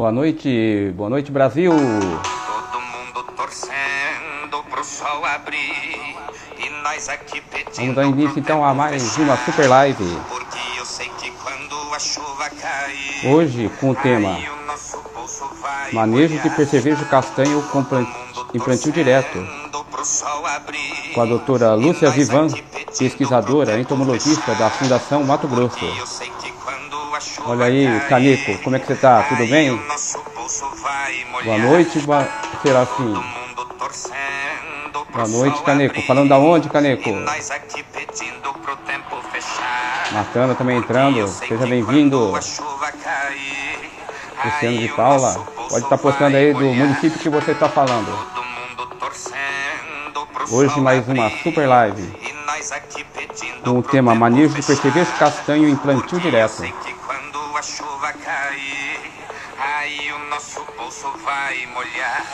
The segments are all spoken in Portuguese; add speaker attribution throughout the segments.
Speaker 1: Boa noite Brasil!
Speaker 2: Todo mundo torcendo pro sol abrir e nós aqui pedindo.
Speaker 1: Vamos dar início então a mais uma super live.
Speaker 2: Porque eu sei que quando a chuva cair,
Speaker 1: hoje com o tema
Speaker 2: aí o nosso bolso vai
Speaker 1: manejo de
Speaker 2: molhar.
Speaker 1: percevejo castanho em plantio direto,
Speaker 2: Pro sol abrir,
Speaker 1: com a doutora
Speaker 2: e
Speaker 1: Lúcia
Speaker 2: nós
Speaker 1: Vivan,
Speaker 2: aqui pedindo
Speaker 1: pesquisadora,
Speaker 2: pro tempo
Speaker 1: entomologista
Speaker 2: fechar.
Speaker 1: da Fundação Mato Grosso.
Speaker 2: Porque eu sei que quando a chuva
Speaker 1: Olha aí,
Speaker 2: cair,
Speaker 1: Caneco, como é que você tá? Tudo
Speaker 2: aí
Speaker 1: bem?
Speaker 2: o nosso bolso vai molhar.
Speaker 1: Boa noite, Serafim.
Speaker 2: Todo mundo torcendo pro
Speaker 1: Boa noite,
Speaker 2: sol
Speaker 1: Caneco.
Speaker 2: abrir,
Speaker 1: Falando da onde, Caneco?
Speaker 2: e nós aqui pedindo pro tempo fechar.
Speaker 1: Natana também
Speaker 2: Porque
Speaker 1: entrando.
Speaker 2: eu sei
Speaker 1: Seja
Speaker 2: que
Speaker 1: bem-vindo.
Speaker 2: quando a chuva cair,
Speaker 1: Luciano
Speaker 2: aí
Speaker 1: de
Speaker 2: o
Speaker 1: Paula.
Speaker 2: nosso bolso
Speaker 1: Pode estar postando
Speaker 2: vai
Speaker 1: aí do
Speaker 2: molhar.
Speaker 1: município que você está falando.
Speaker 2: Todo mundo torcendo pro
Speaker 1: Hoje
Speaker 2: sol
Speaker 1: mais uma
Speaker 2: abrir,
Speaker 1: super live
Speaker 2: e nós aqui pedindo
Speaker 1: com o
Speaker 2: pro
Speaker 1: tema
Speaker 2: tempo
Speaker 1: manejo de
Speaker 2: fechar.
Speaker 1: percevejo castanho em plantio
Speaker 2: Porque eu
Speaker 1: direto.
Speaker 2: sei que quando a chuva cair, aí o nosso bolso vai molhar.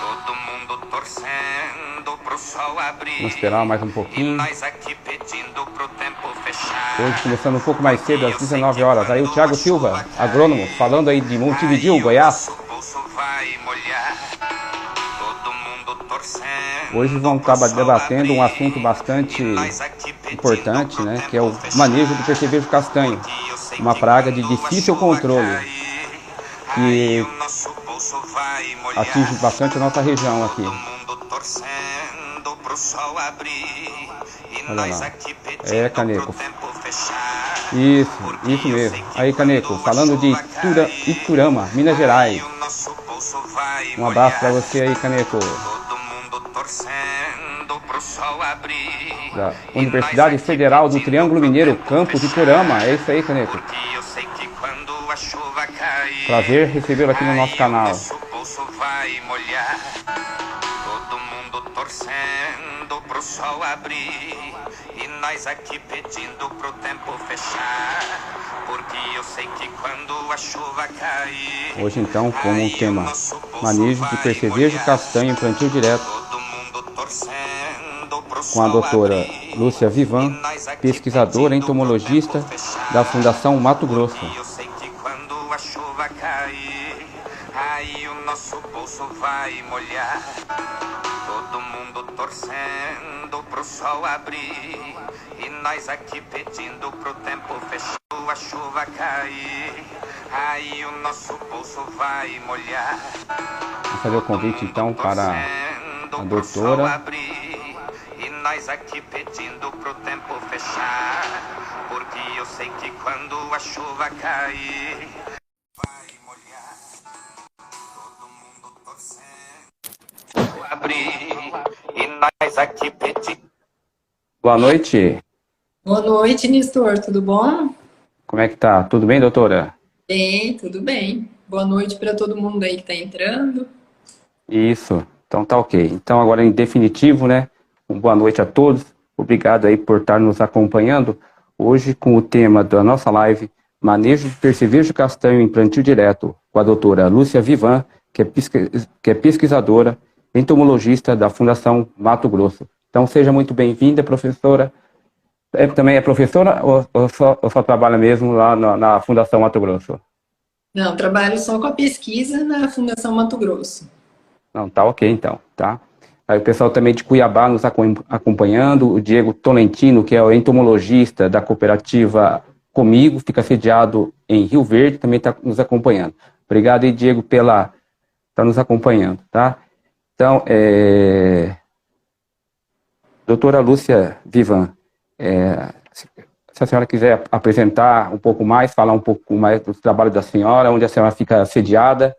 Speaker 2: Todo mundo torcendo pro sol abrir,
Speaker 1: Vamos esperar mais um
Speaker 2: e
Speaker 1: pouquinho.
Speaker 2: nós aqui pedindo pro tempo fechar.
Speaker 1: Hoje começando um pouco mais cedo, às
Speaker 2: Porque eu sei
Speaker 1: 19
Speaker 2: que
Speaker 1: horas. Aí o
Speaker 2: quando
Speaker 1: Thiago
Speaker 2: a
Speaker 1: Silva,
Speaker 2: chuva cair,
Speaker 1: agrônomo, falando aí de Montevidéu,
Speaker 2: aí o
Speaker 1: Goiás.
Speaker 2: nosso bolso vai molhar. Todo mundo torcendo
Speaker 1: Hoje vamos
Speaker 2: pro
Speaker 1: estar
Speaker 2: sol
Speaker 1: debatendo um
Speaker 2: abrir,
Speaker 1: assunto bastante
Speaker 2: e nós aqui pedindo
Speaker 1: importante,
Speaker 2: pro
Speaker 1: né? Que é
Speaker 2: tempo
Speaker 1: o
Speaker 2: fechar.
Speaker 1: manejo do percevejo castanho.
Speaker 2: Porque eu sei
Speaker 1: Uma
Speaker 2: que
Speaker 1: praga de
Speaker 2: quando a
Speaker 1: difícil
Speaker 2: chuva
Speaker 1: controle
Speaker 2: cair, aí
Speaker 1: que
Speaker 2: o nosso bolso vai molhar.
Speaker 1: atinge bastante a nossa região aqui.
Speaker 2: Todo mundo torcendo pro sol abrir, e
Speaker 1: Olha
Speaker 2: nós
Speaker 1: lá.
Speaker 2: aqui pedindo
Speaker 1: Caneco.
Speaker 2: pro tempo fechar.
Speaker 1: Isso
Speaker 2: Porque eu
Speaker 1: mesmo.
Speaker 2: sei que
Speaker 1: Aí, Caneco,
Speaker 2: quando a
Speaker 1: falando de
Speaker 2: chuva cair,
Speaker 1: Iturama, Minas
Speaker 2: aí
Speaker 1: Gerais.
Speaker 2: o nosso bolso vai
Speaker 1: Um abraço
Speaker 2: molhar.
Speaker 1: para você aí, Caneco.
Speaker 2: Todo mundo torcendo pro sol abrir,
Speaker 1: Da
Speaker 2: e
Speaker 1: Universidade
Speaker 2: nós aqui
Speaker 1: Federal do
Speaker 2: pedindo
Speaker 1: Triângulo
Speaker 2: pro
Speaker 1: Mineiro,
Speaker 2: tempo
Speaker 1: campus
Speaker 2: fechar.
Speaker 1: Iturama. É isso aí, Caneco.
Speaker 2: Porque eu sei que quando a chuva cair,
Speaker 1: Prazer recebê-lo aqui no nosso
Speaker 2: aí
Speaker 1: canal.
Speaker 2: o nosso bolso vai molhar. Todo mundo torcendo pro sol abrir, e nós aqui pedindo pro tempo fechar. Porque eu sei que quando a chuva cair,
Speaker 1: Hoje então, como
Speaker 2: aí
Speaker 1: um
Speaker 2: o
Speaker 1: tema
Speaker 2: nosso bolso
Speaker 1: manejo de
Speaker 2: vai
Speaker 1: percevejo
Speaker 2: molhar.
Speaker 1: castanho em plantio direto,
Speaker 2: Todo mundo torcendo pro
Speaker 1: com a
Speaker 2: sol
Speaker 1: doutora
Speaker 2: abrir,
Speaker 1: Lúcia
Speaker 2: e
Speaker 1: Vivan,
Speaker 2: nós aqui
Speaker 1: pesquisadora
Speaker 2: pedindo pro
Speaker 1: entomologista
Speaker 2: tempo fechar.
Speaker 1: da Fundação Mato Grosso.
Speaker 2: Porque eu sei que quando a chuva cair, aí o nosso bolso vai molhar. Todo mundo torcendo pro sol abrir, e nós aqui pedindo pro tempo fechar. A chuva cair, aí o nosso bolso vai molhar.
Speaker 1: Vou fazer o convite então para a doutora.
Speaker 2: E nós aqui pedindo pro tempo fechar. Porque eu sei que quando a chuva cair, vai molhar. Todo mundo torcendo abrir, e nós aqui pedindo.
Speaker 1: Boa noite.
Speaker 3: Boa noite, Nestor, tudo bom?
Speaker 1: Como é que tá? Tudo bem, doutora?
Speaker 3: Bem, tudo bem. Boa noite para todo mundo aí que está entrando.
Speaker 1: Isso. Então tá ok. Então agora em definitivo, né? Boa noite a todos. Obrigado aí por estar nos acompanhando. Hoje com o tema da nossa live, manejo de percevejo castanho em plantio direto, com a doutora Lúcia Vivan, que é pesquisadora, entomologista da Fundação Mato Grosso. Então seja muito bem-vinda, professora. Também é professora ou só trabalha mesmo lá na Fundação Mato Grosso?
Speaker 3: Não, trabalho só com a pesquisa na Fundação Mato Grosso.
Speaker 1: Não, tá ok então, tá? Aí o pessoal também de Cuiabá nos acompanhando, o Diego Tolentino, que é o entomologista da cooperativa Comigo, fica sediado em Rio Verde, também está nos acompanhando. Obrigado aí, Diego, tá nos acompanhando, tá? Então, doutora Lúcia Vivan, se a senhora quiser apresentar um pouco mais, falar um pouco mais do trabalho da senhora, onde a senhora fica sediada,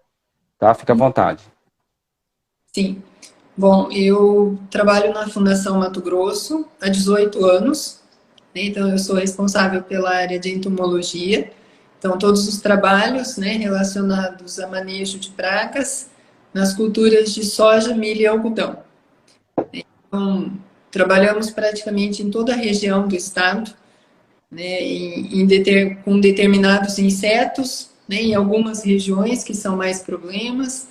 Speaker 1: tá? Fica à vontade.
Speaker 3: Sim. Bom, eu trabalho na Fundação Mato Grosso há 18 anos, né? Então eu sou responsável pela área de entomologia. Então todos os trabalhos, né, relacionados a manejo de pragas nas culturas de soja, milho e algodão. Então, trabalhamos praticamente em toda a região do estado, né, com determinados insetos, né, em algumas regiões que são mais problemas,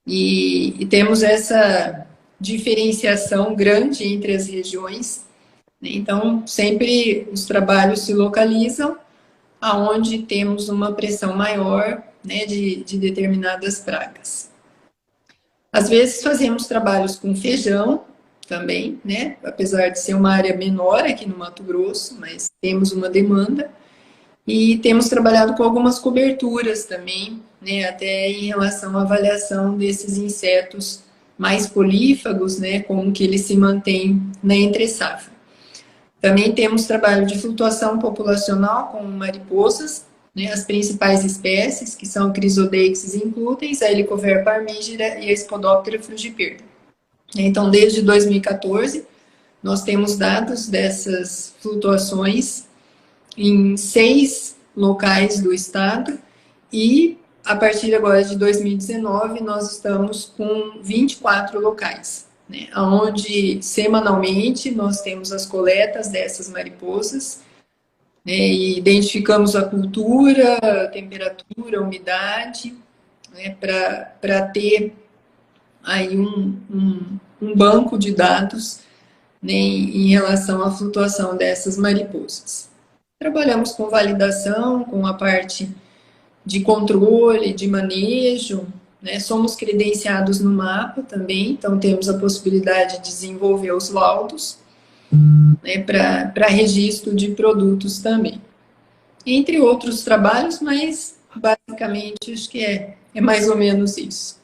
Speaker 3: e temos essa diferenciação grande entre as regiões, né. Então sempre os trabalhos se localizam aonde temos uma pressão maior né, de determinadas pragas. Às vezes fazemos trabalhos com feijão também, né, apesar de ser uma área menor aqui no Mato Grosso, mas temos uma demanda. E temos trabalhado com algumas coberturas também, né, até em relação à avaliação desses insetos mais polífagos, né, como que eles se mantêm na entre-safra. Também temos trabalho de flutuação populacional com mariposas, né, as principais espécies, que são a Chrysodeixis includens, a Helicoverpa armígera e a Spodoptera frugiperda. Então, desde 2014, nós temos dados dessas flutuações em 6 locais do estado e, a partir agora de 2019, nós estamos com 24 locais, né, onde semanalmente nós temos as coletas dessas mariposas, né, e identificamos a cultura, a temperatura, a umidade, né, para ter aí um banco de dados, né, em relação à flutuação dessas mariposas. Trabalhamos com validação, com a parte de controle, de manejo, né? Somos credenciados no mapa também, então temos a possibilidade de desenvolver os laudos, né, para registro de produtos também. Entre outros trabalhos, mas basicamente acho que é mais ou menos isso.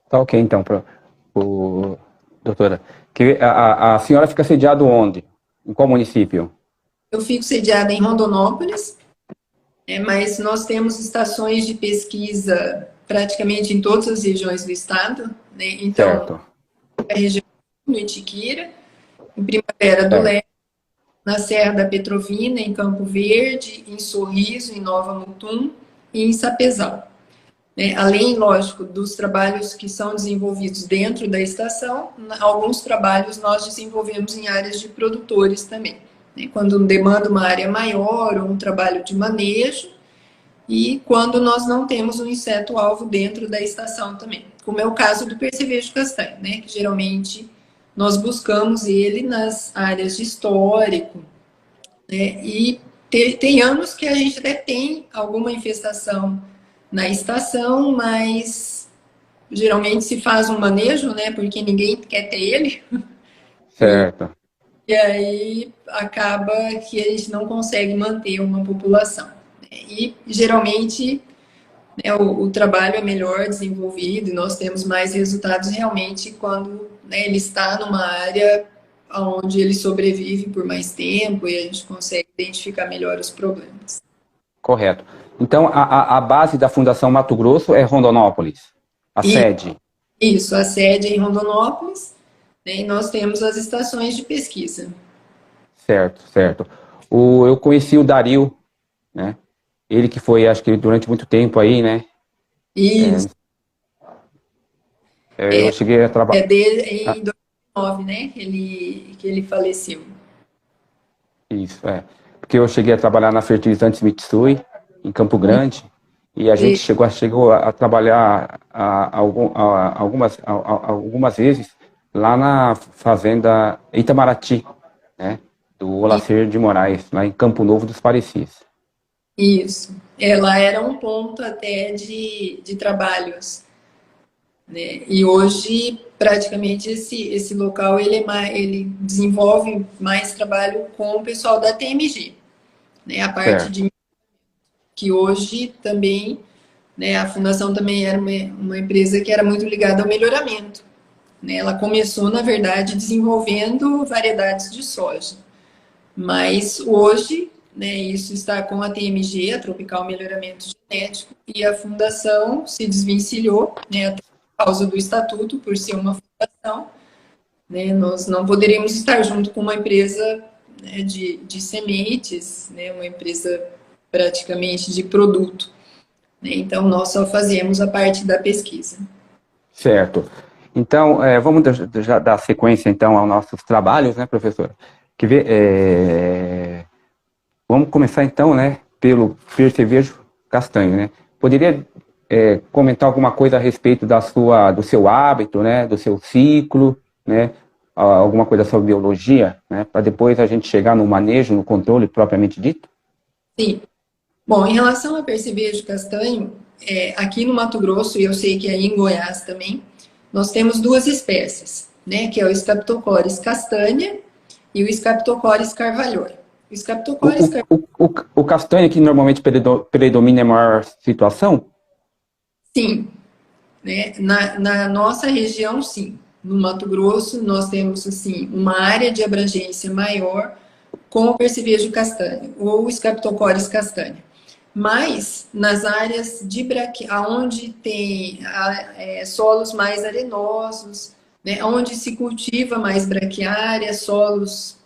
Speaker 1: Tá ok, então, doutora. Que a senhora fica sediada onde? Em qual município?
Speaker 3: Eu fico sediada em Rondonópolis, mas nós temos estações de pesquisa praticamente em todas as regiões do estado, né? Então,
Speaker 1: certo.
Speaker 3: A região no Itiquira, em Primavera do Leste, na Serra da Petrovina, em Campo Verde, em Sorriso, em Nova Mutum e em Sapezal. Além, lógico, dos trabalhos que são desenvolvidos dentro da estação, alguns trabalhos nós desenvolvemos em áreas de produtores também, né, quando demanda uma área maior ou um trabalho de manejo, e quando nós não temos um inseto-alvo dentro da estação também, como é o caso do percevejo castanho, né, que geralmente nós buscamos ele nas áreas de histórico, né, e tem anos que a gente até tem alguma infestação na estação, mas geralmente se faz um manejo, né, porque ninguém quer ter ele.
Speaker 1: Certo.
Speaker 3: E aí acaba que a gente não consegue manter uma população. E geralmente, né, o trabalho é melhor desenvolvido e nós temos mais resultados realmente quando, né, ele está numa área onde ele sobrevive por mais tempo e a gente consegue identificar melhor os problemas.
Speaker 1: Correto. Então, a base da Fundação Mato Grosso é Rondonópolis, a sede?
Speaker 3: Isso, a sede é em Rondonópolis, né, e nós temos as estações de pesquisa.
Speaker 1: Certo, certo. Eu conheci o Dario, né? Ele que foi, acho que durante muito tempo aí, né?
Speaker 3: Isso.
Speaker 1: Eu cheguei a trabalhar...
Speaker 3: Em 2009, né, que ele faleceu.
Speaker 1: Isso, porque eu cheguei a trabalhar na Fertilizantes Mitsui, em Campo Grande, e a gente chegou a trabalhar algumas vezes lá na fazenda Itamaraty, né, do Olacer de Moraes, lá em Campo Novo dos Parecis.
Speaker 3: Isso. Ela era um ponto até de trabalhos, né? E hoje, praticamente, esse local ele desenvolve mais trabalho com o pessoal da TMG, né? A parte de que hoje também, né, a fundação também era uma empresa que era muito ligada ao melhoramento, né? Ela começou, na verdade, desenvolvendo variedades de soja, mas hoje, né, isso está com a TMG, a Tropical Melhoramento Genético, e a fundação se desvencilhou, né, até por causa do estatuto, por ser uma fundação, né, nós não poderíamos estar junto com uma empresa, né, de sementes, né, uma empresa praticamente de produto, né, então nós só fazemos a parte da pesquisa.
Speaker 1: Certo. Então, vamos já dar sequência então aos nossos trabalhos, né, professora? Vamos começar então, né, pelo percevejo castanho, né? Poderia comentar alguma coisa a respeito do seu hábito, né, do seu ciclo, né, alguma coisa sobre biologia, né, para depois a gente chegar no manejo, no controle propriamente dito?
Speaker 3: Sim. Bom, em relação ao percevejo castanho, aqui no Mato Grosso, e eu sei que aí em Goiás também, nós temos duas espécies, né? Que é o Streptococcus castanha e o Streptococcus carvalhoi. O Streptococcus
Speaker 1: O castanho que normalmente predomina é a maior situação?
Speaker 3: sim, né? Na nossa região, sim. No Mato Grosso, nós temos, assim, uma área de abrangência maior com o percevejo castanho, ou o Streptococcus castanha. Mas, nas áreas de onde tem solos mais arenosos, né? Onde se cultiva mais braquiária, solos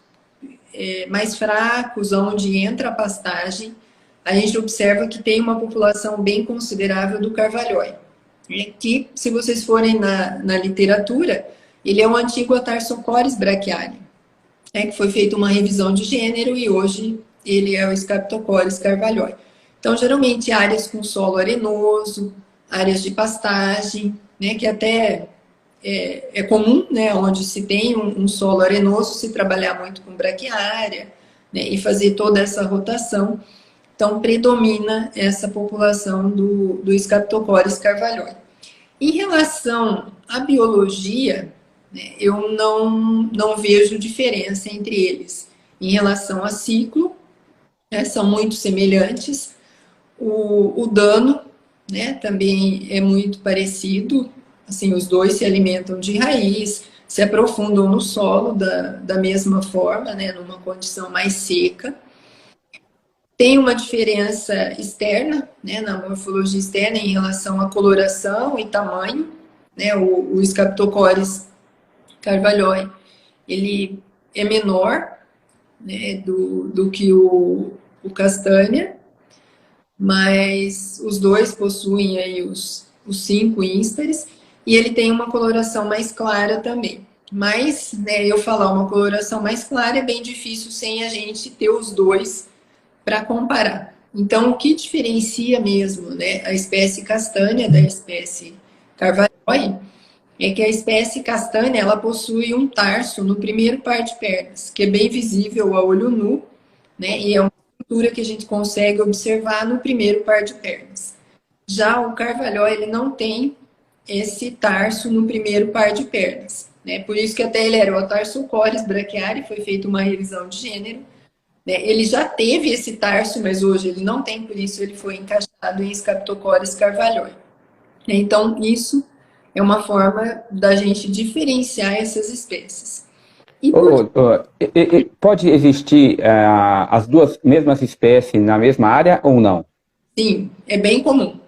Speaker 3: mais fracos, onde entra a pastagem, a gente observa que tem uma população bem considerável do carvalhói, né? Que, se vocês forem na literatura, ele é um antigo Atarsocoris brachiaria, né? Que foi feita uma revisão de gênero e hoje ele é o Streptococcus carvalhoi. Então, geralmente, áreas com solo arenoso, áreas de pastagem, né? Que até é comum, né, onde se tem um solo arenoso, se trabalhar muito com braquiária, né, e fazer toda essa rotação. Então, predomina essa população do Streptococcus carvalhoi. Em relação à biologia, né, eu não vejo diferença entre eles. Em relação a ciclo, né, são muito semelhantes. O dano, né, também é muito parecido. Assim, os dois se alimentam de raiz, se aprofundam no solo da mesma forma, né, numa condição mais seca. Tem uma diferença externa, né, na morfologia externa em relação à coloração e tamanho, né, o Streptococcus carvalhoi, ele é menor, né, do que o castanha, mas os dois possuem aí os 5 ínsperes, e ele tem uma coloração mais clara também. Mas, né, eu falar uma coloração mais clara é bem difícil sem a gente ter os dois para comparar. Então, o que diferencia mesmo, né, a espécie castanha da espécie carvalhoi é que a espécie castanha, ela possui um tarso no primeiro par de pernas, que é bem visível a olho nu, né, e é uma estrutura que a gente consegue observar no primeiro par de pernas. Já o carvalhoi, ele não tem esse tarso no primeiro par de pernas, né? Por isso que até ele era o Atarsocoris brachiaria, foi feita uma revisão de gênero, né? Ele já teve esse tarso, mas hoje ele não tem, por isso ele foi encaixado em Streptococcus carvalhoi. Então, isso é uma forma da gente diferenciar essas espécies.
Speaker 1: Pode existir as duas mesmas espécies na mesma área ou não?
Speaker 3: Sim, é bem comum.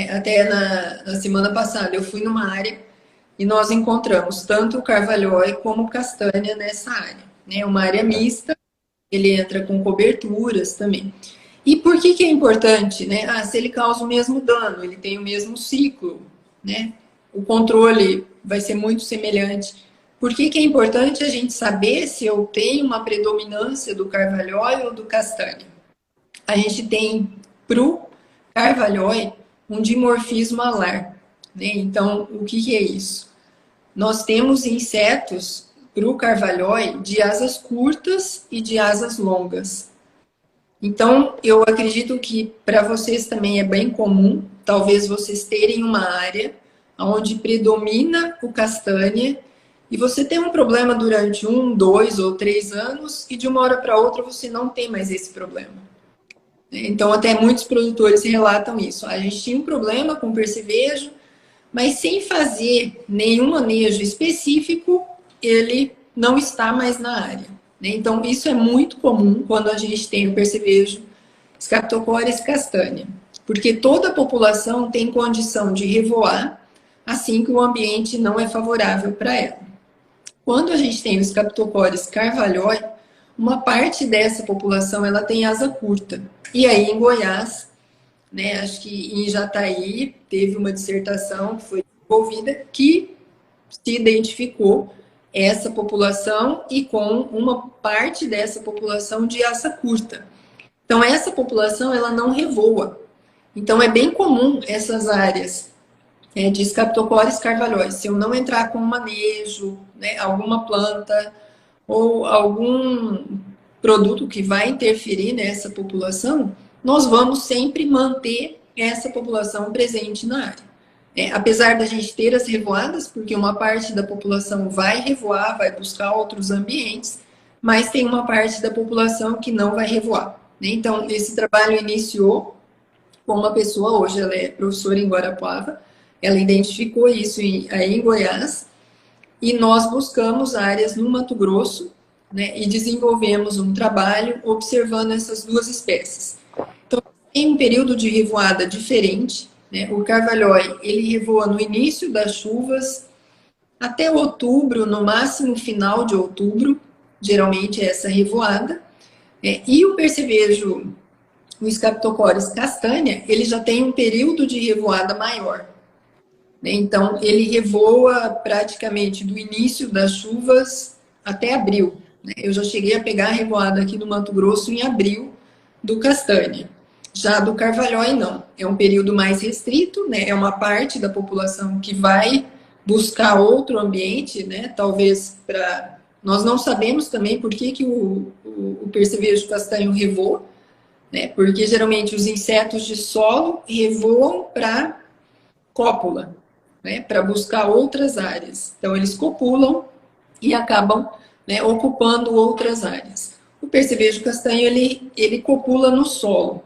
Speaker 3: Até na semana passada eu fui numa área e nós encontramos tanto o carvalhoi como o castanha nessa área. É uma área mista, ele entra com coberturas também. E por que é importante? Né? Se ele causa o mesmo dano, ele tem o mesmo ciclo, né? O controle vai ser muito semelhante. Por que é importante a gente saber se eu tenho uma predominância do carvalhoi ou do castanha? A gente tem pro carvalhoi um dimorfismo alar, né? Então, o que é isso? Nós temos insetos pro carvalhoi de asas curtas e de asas longas. Então, eu acredito que para vocês também é bem comum, talvez vocês terem uma área onde predomina o castanha e você tem um problema durante 1, 2 ou 3 anos e de uma hora para outra você não tem mais esse problema. Então, até muitos produtores relatam isso. A gente tinha um problema com percevejo, mas sem fazer nenhum manejo específico, ele não está mais na área. Então, isso é muito comum quando a gente tem o percevejo Streptococcus castanha, porque toda a população tem condição de revoar assim que o ambiente não é favorável para ela. Quando a gente tem o Streptococcus carvalhoi, uma parte dessa população ela tem asa curta. E aí em Goiás, né, acho que em Jataí teve uma dissertação que foi desenvolvida que se identificou essa população e com uma parte dessa população de asa curta. Então essa população ela não revoa. Então é bem comum essas áreas de Streptococcus carvalhoi, se eu não entrar com um manejo, né, alguma planta ou algum produto que vai interferir nessa população, nós vamos sempre manter essa população presente na área. Apesar da gente ter as revoadas, porque uma parte da população vai revoar, vai buscar outros ambientes, mas tem uma parte da população que não vai revoar. Então, esse trabalho iniciou com uma pessoa, hoje ela é professora em Guarapuava, ela identificou isso aí em Goiás, e nós buscamos áreas no Mato Grosso, né, e desenvolvemos um trabalho observando essas duas espécies. Então, tem um período de revoada diferente, né? O carvalhói, ele revoa no início das chuvas, até outubro, no máximo final de outubro, geralmente é essa revoada, e o percevejo, o Scaptocoris castanha, ele já tem um período de revoada maior. Então, ele revoa praticamente do início das chuvas até abril. Eu já cheguei a pegar a revoada aqui no Mato Grosso em abril do castanha. Já do carvalhói, não. É um período mais restrito, né? É uma parte da população que vai buscar outro ambiente, né? Talvez para... Nós não sabemos também por que o percevejo castanho revoa, né? Porque geralmente os insetos de solo revoam para cópula, né? Para buscar outras áreas. Então, eles copulam e acabam, né, ocupando outras áreas. O percevejo castanho, ele copula no solo.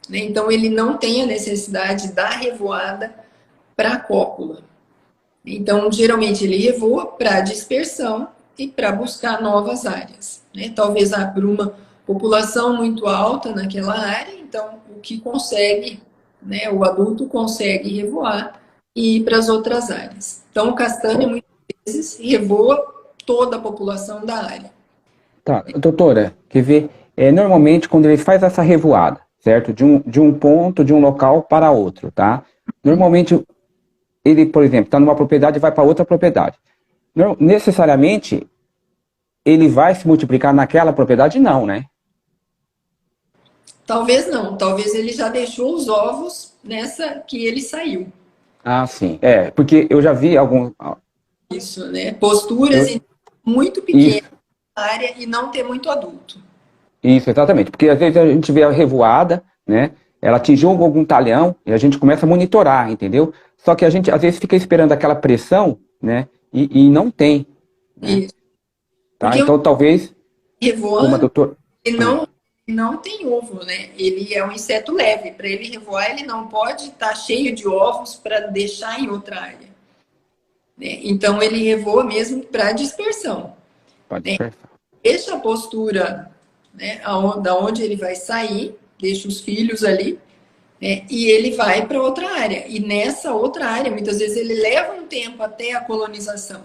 Speaker 3: Então, ele não tem a necessidade da revoada para a cópula. Então, geralmente, ele revoa para dispersão e para buscar novas áreas. Talvez por uma população muito alta naquela área, então, o que consegue, né, o adulto consegue revoar e ir para as outras áreas. Então, o castanho, muitas vezes, revoa toda a população da área.
Speaker 1: Tá, doutora, quer ver? Normalmente, quando ele faz essa revoada, certo? De um ponto, de um local para outro, tá? Normalmente, ele, por exemplo, está numa propriedade e vai para outra propriedade. Não, necessariamente, ele vai se multiplicar naquela propriedade? Não, né?
Speaker 3: Talvez não. Talvez ele já deixou os ovos nessa que ele saiu.
Speaker 1: Ah, sim. Porque eu já vi algum...
Speaker 3: Isso, né? Posturas muito pequenas na área e não ter muito adulto.
Speaker 1: Isso, exatamente. Porque às vezes a gente vê a revoada, né? Ela atingiu algum talhão e a gente começa a monitorar, entendeu? Só que a gente às vezes fica esperando aquela pressão, né? E não tem. Né?
Speaker 3: Isso.
Speaker 1: Tá? Então talvez...
Speaker 3: Revoando,
Speaker 1: como a doutora...
Speaker 3: ele não tem ovo, né? Ele é um inseto leve. Para ele revoar, ele não pode estar cheio de ovos para deixar em outra área. Né? Então, ele revoa mesmo para dispersão.
Speaker 1: Para dispersar.
Speaker 3: Deixa a postura, né, da onde ele vai sair, deixa os filhos ali, né, e ele vai para outra área. E nessa outra área, muitas vezes, ele leva um tempo até a colonização.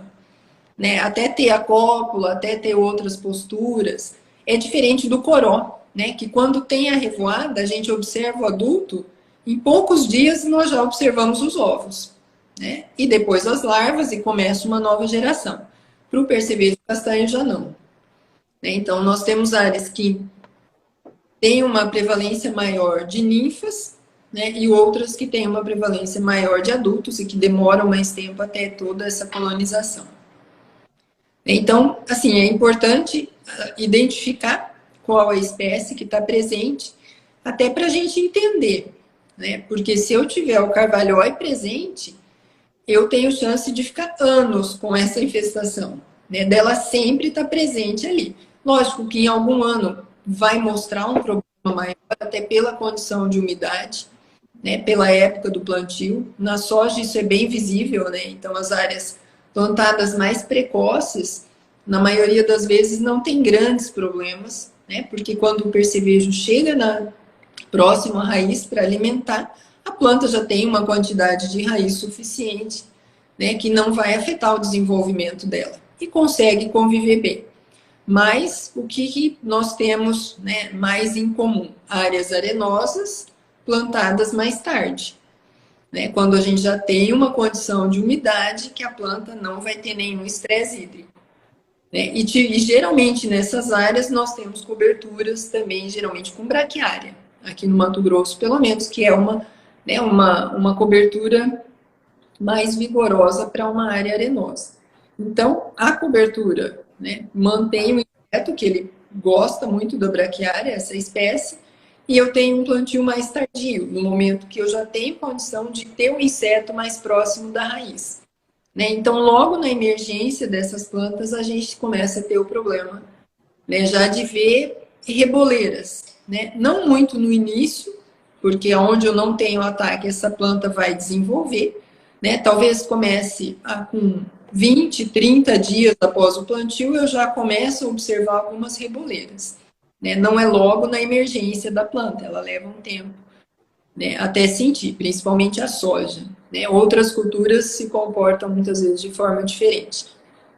Speaker 3: Né, até ter a cópula, até ter outras posturas. É diferente do coró, né, que quando tem a revoada, a gente observa o adulto, em poucos dias nós já observamos os ovos. Né, e depois as larvas e começa uma nova geração. Para o percevejo castanho já não. Né, então nós temos áreas que têm uma prevalência maior de ninfas, né, e outras que têm uma prevalência maior de adultos e que demoram mais tempo até toda essa colonização. Então, assim, é importante identificar qual a espécie que está presente, até para a gente entender, né? Porque se eu tiver o carvalhói presente, eu tenho chance de ficar anos com essa infestação, né? Dela sempre estar presente ali. Lógico que em algum ano vai mostrar um problema maior, até pela condição de umidade, né? Pela época do plantio. Na soja isso é bem visível, né? Então as áreas plantadas mais precoces, na maioria das vezes não tem grandes problemas, né? Porque quando o percevejo chega na próxima raiz para alimentar, a planta já tem uma quantidade de raiz suficiente, né? Que não vai afetar o desenvolvimento dela e consegue conviver bem. Mas o que nós temos, né, mais em comum? Áreas arenosas plantadas mais tarde. Né, quando a gente já tem uma condição de umidade que a planta não vai ter nenhum estresse hídrico. Né, e geralmente nessas áreas nós temos coberturas também, geralmente com braquiária, aqui no Mato Grosso pelo menos, que é uma cobertura mais vigorosa para uma área arenosa. Então, a cobertura, né, mantém o inseto, que ele gosta muito da braquiária, essa espécie, e eu tenho um plantio mais tardio, no momento que eu já tenho condição de ter um inseto mais próximo da raiz. Né? Então, logo na emergência dessas plantas, a gente começa a ter o problema, né, já de ver reboleiras. Né? Não muito no início, porque onde eu não tenho ataque, essa planta vai desenvolver. Né? Talvez comece com 20, 30 dias após o plantio, eu já começo a observar algumas reboleiras. Né? Não é logo na emergência da planta, ela leva um tempo, né, até sentir, principalmente a soja. Né? Outras culturas se comportam muitas vezes de forma diferente.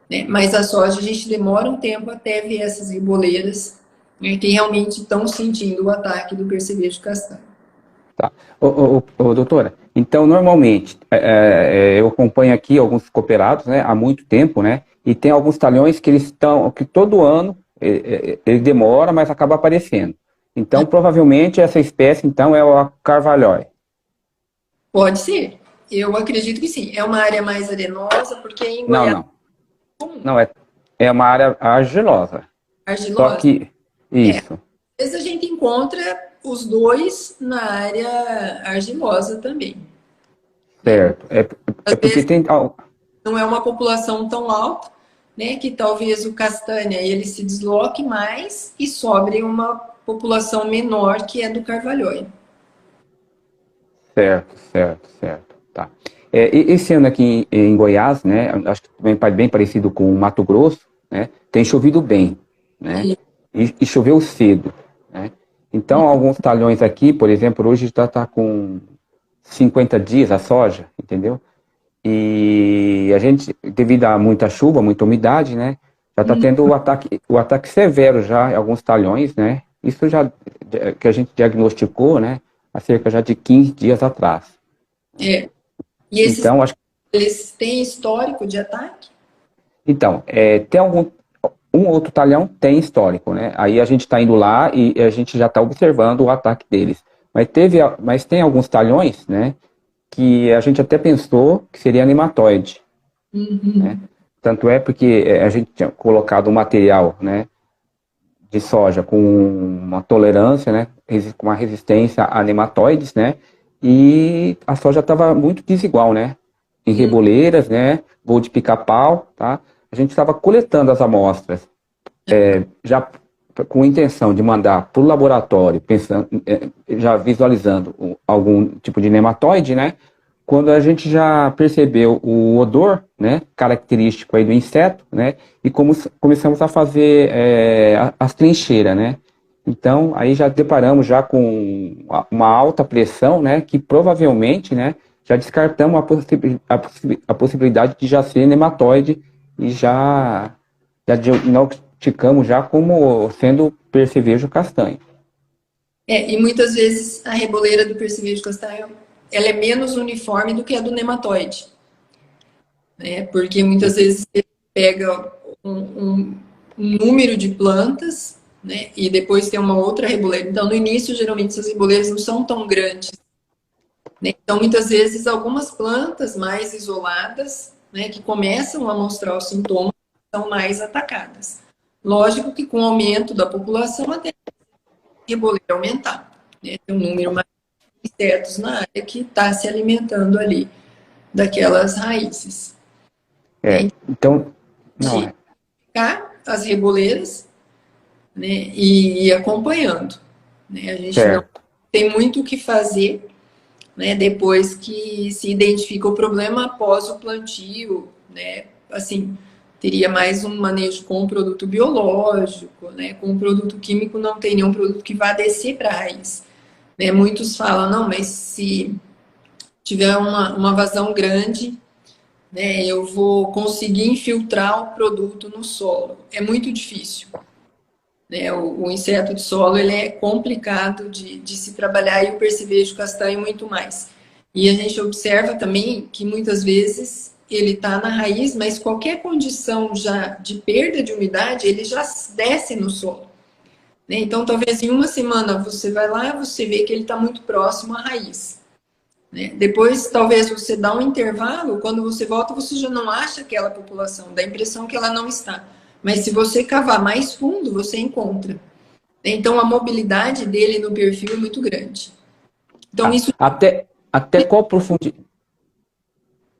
Speaker 3: Né? Mas a soja a gente demora um tempo até ver essas reboleiras, né, que realmente estão sentindo o ataque do percevejo castanho.
Speaker 1: Tá. Doutora, então normalmente eu acompanho aqui alguns cooperados, né, há muito tempo, né, e tem alguns talhões que eles estão, que todo ano ele demora, mas acaba aparecendo. Então provavelmente essa espécie então é o carvalhói.
Speaker 3: Pode ser, eu acredito que sim. É uma área mais arenosa, porque em Goiás...
Speaker 1: Não, é uma área argilosa.
Speaker 3: Argilosa?
Speaker 1: Só que, isso.
Speaker 3: Às vezes a gente encontra os dois na área argilosa também.
Speaker 1: Certo. É porque tem...
Speaker 3: Não é uma população tão alta, né, que talvez o castanha ele se desloque mais e sobre uma população menor que é do carvalhói.
Speaker 1: Certo. Tá. Esse ano aqui em Goiás, né, acho que também bem parecido com o Mato Grosso, né, tem chovido bem, né, e choveu cedo, né. Então, alguns talhões aqui, por exemplo, hoje já está com 50 dias a soja, entendeu? E a gente, devido a muita chuva, muita umidade, né, já está tendo o ataque severo já em alguns talhões, né, isso já que a gente diagnosticou, né, há cerca já de 15 dias atrás.
Speaker 3: E esses,
Speaker 1: então,
Speaker 3: eles têm histórico de ataque?
Speaker 1: Então, tem um outro talhão tem histórico, né? Aí a gente está indo lá e a gente já está observando o ataque deles. Mas tem alguns talhões, né, que a gente até pensou que seria nematóide. Né? Tanto é porque a gente tinha colocado um material, né, de soja com uma tolerância, né, com uma resistência a nematóides, né, e a soja estava muito desigual, né, em reboleiras, né, voo de pica-pau, tá? A gente estava coletando as amostras, já com a intenção de mandar para o laboratório, pensando, já visualizando algum tipo de nematóide, né, quando a gente já percebeu o odor, né, característico aí do inseto, né, e começamos a fazer as trincheiras, né. Então, aí já deparamos já com uma alta pressão, né, que provavelmente, né, já descartamos a possibilidade de já ser nematóide e já diagnosticamos já como sendo percevejo castanho.
Speaker 3: E muitas vezes a reboleira do percevejo castanho ela é menos uniforme do que a do nematóide. Né? Porque muitas vezes ele pega um número de plantas, né? E depois tem uma outra reboleira. Então, no início, geralmente, essas reboleiras não são tão grandes. Né? Então, muitas vezes, algumas plantas mais isoladas, né, que começam a mostrar os sintomas, são mais atacadas. Lógico que com o aumento da população, até a reboleira aumentar. Né? Tem um número mais de insetos na área que está se alimentando ali daquelas raízes.
Speaker 1: Então, não
Speaker 3: ficar as reboleiras, né, e ir acompanhando. Né? A gente não tem muito o que fazer, né, depois que se identifica o problema após o plantio, né, assim, teria mais um manejo com produto biológico, né, com produto químico não tem nenhum produto que vá descer para a raiz. Né? Muitos falam, não, mas se tiver uma vazão grande, né, eu vou conseguir infiltrar o produto no solo. É muito difícil. Né? O inseto de solo ele é complicado de se trabalhar e o percevejo castanho muito mais. E a gente observa também que muitas vezes ele está na raiz, mas qualquer condição já de perda de umidade, ele já desce no solo. Né? Então, talvez em uma semana você vai lá e você vê que ele está muito próximo à raiz. Né? Depois, talvez você dá um intervalo, quando você volta, você já não acha aquela população, dá a impressão que ela não está. Mas se você cavar mais fundo, você encontra. Então, a mobilidade dele no perfil é muito grande. Então, isso...
Speaker 1: Até qual profundidade...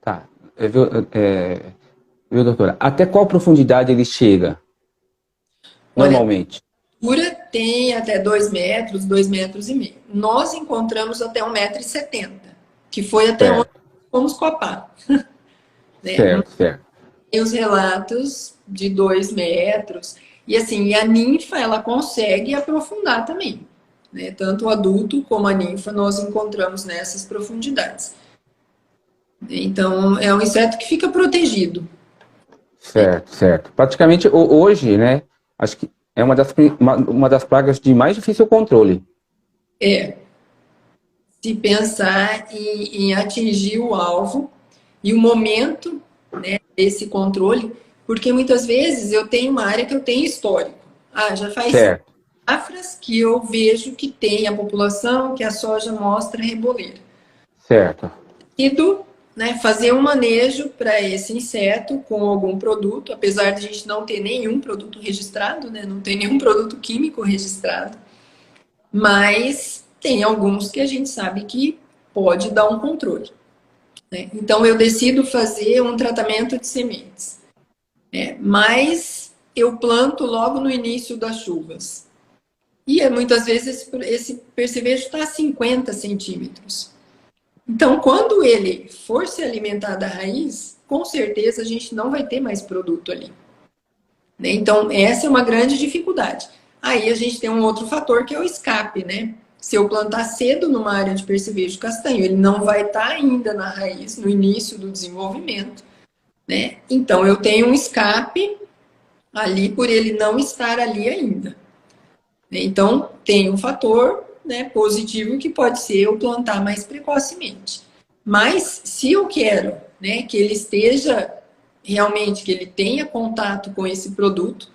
Speaker 1: Tá, viu, doutora? Até qual profundidade ele chega, normalmente?
Speaker 3: A altura tem até 2 metros, 2,5 metros. Nós encontramos até 1,70 m, que foi até onde fomos com a pá. Né?
Speaker 1: Certo.
Speaker 3: Tem os relatos de 2 metros. E assim, a ninfa, ela consegue aprofundar também. Né? Tanto o adulto como a ninfa nós encontramos nessas profundidades. Então, é um inseto que fica protegido.
Speaker 1: Certo. Praticamente, hoje, né, acho que é uma das pragas de mais difícil controle.
Speaker 3: Se pensar em atingir o alvo e o momento, né, desse controle, porque muitas vezes eu tenho uma área que eu tenho histórico. Já faz safras que eu vejo que tem a população, que a soja mostra reboleira.
Speaker 1: Certo.
Speaker 3: Né, fazer um manejo para esse inseto com algum produto, apesar de a gente não ter nenhum produto registrado, né, não tem nenhum produto químico registrado, mas tem alguns que a gente sabe que pode dar um controle. Né? Então, eu decido fazer um tratamento de sementes, né, mas eu planto logo no início das chuvas. E muitas vezes esse percevejo está a 50 centímetros. Então, quando ele for se alimentar da raiz, com certeza a gente não vai ter mais produto ali. Né? Então, essa é uma grande dificuldade. Aí a gente tem um outro fator que é o escape, né? Se eu plantar cedo numa área de percevejo castanho, ele não vai estar ainda na raiz, no início do desenvolvimento. Né? Então, eu tenho um escape ali por ele não estar ali ainda. Então, tem um fator, né, positivo que pode ser eu plantar mais precocemente. Mas se eu quero, né, que ele esteja realmente, que ele tenha contato com esse produto,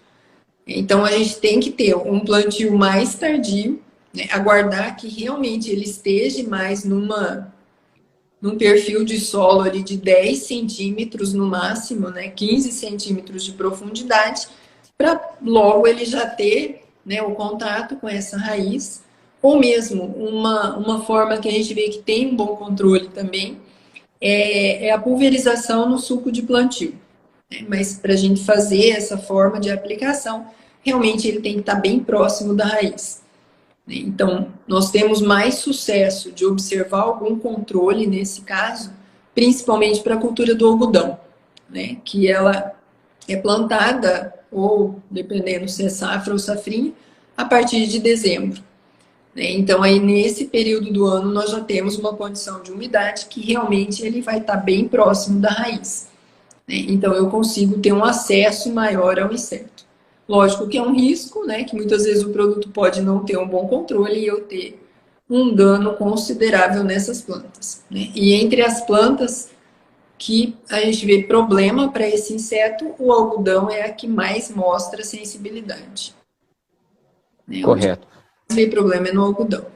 Speaker 3: então a gente tem que ter um plantio mais tardio, né, aguardar que realmente ele esteja mais num perfil de solo ali de 10 centímetros no máximo, né, 15 centímetros de profundidade, para logo ele já ter, né, o contato com essa raiz. Ou mesmo, uma forma que a gente vê que tem um bom controle também é a pulverização no suco de plantio. Né? Mas para a gente fazer essa forma de aplicação, realmente ele tem que estar bem próximo da raiz. Né? Então, nós temos mais sucesso de observar algum controle nesse caso, principalmente para a cultura do algodão, né? Que ela é plantada, ou dependendo se é safra ou safrinha, a partir de dezembro. Então, aí nesse período do ano, nós já temos uma condição de umidade que realmente ele vai estar bem próximo da raiz. Então, eu consigo ter um acesso maior ao inseto. Lógico que é um risco, né, que muitas vezes o produto pode não ter um bom controle e eu ter um dano considerável nessas plantas. Né? E entre as plantas que a gente vê problema para esse inseto, o algodão é a que mais mostra sensibilidade. Né?
Speaker 1: Correto.
Speaker 3: Onde vê problema é no algodão.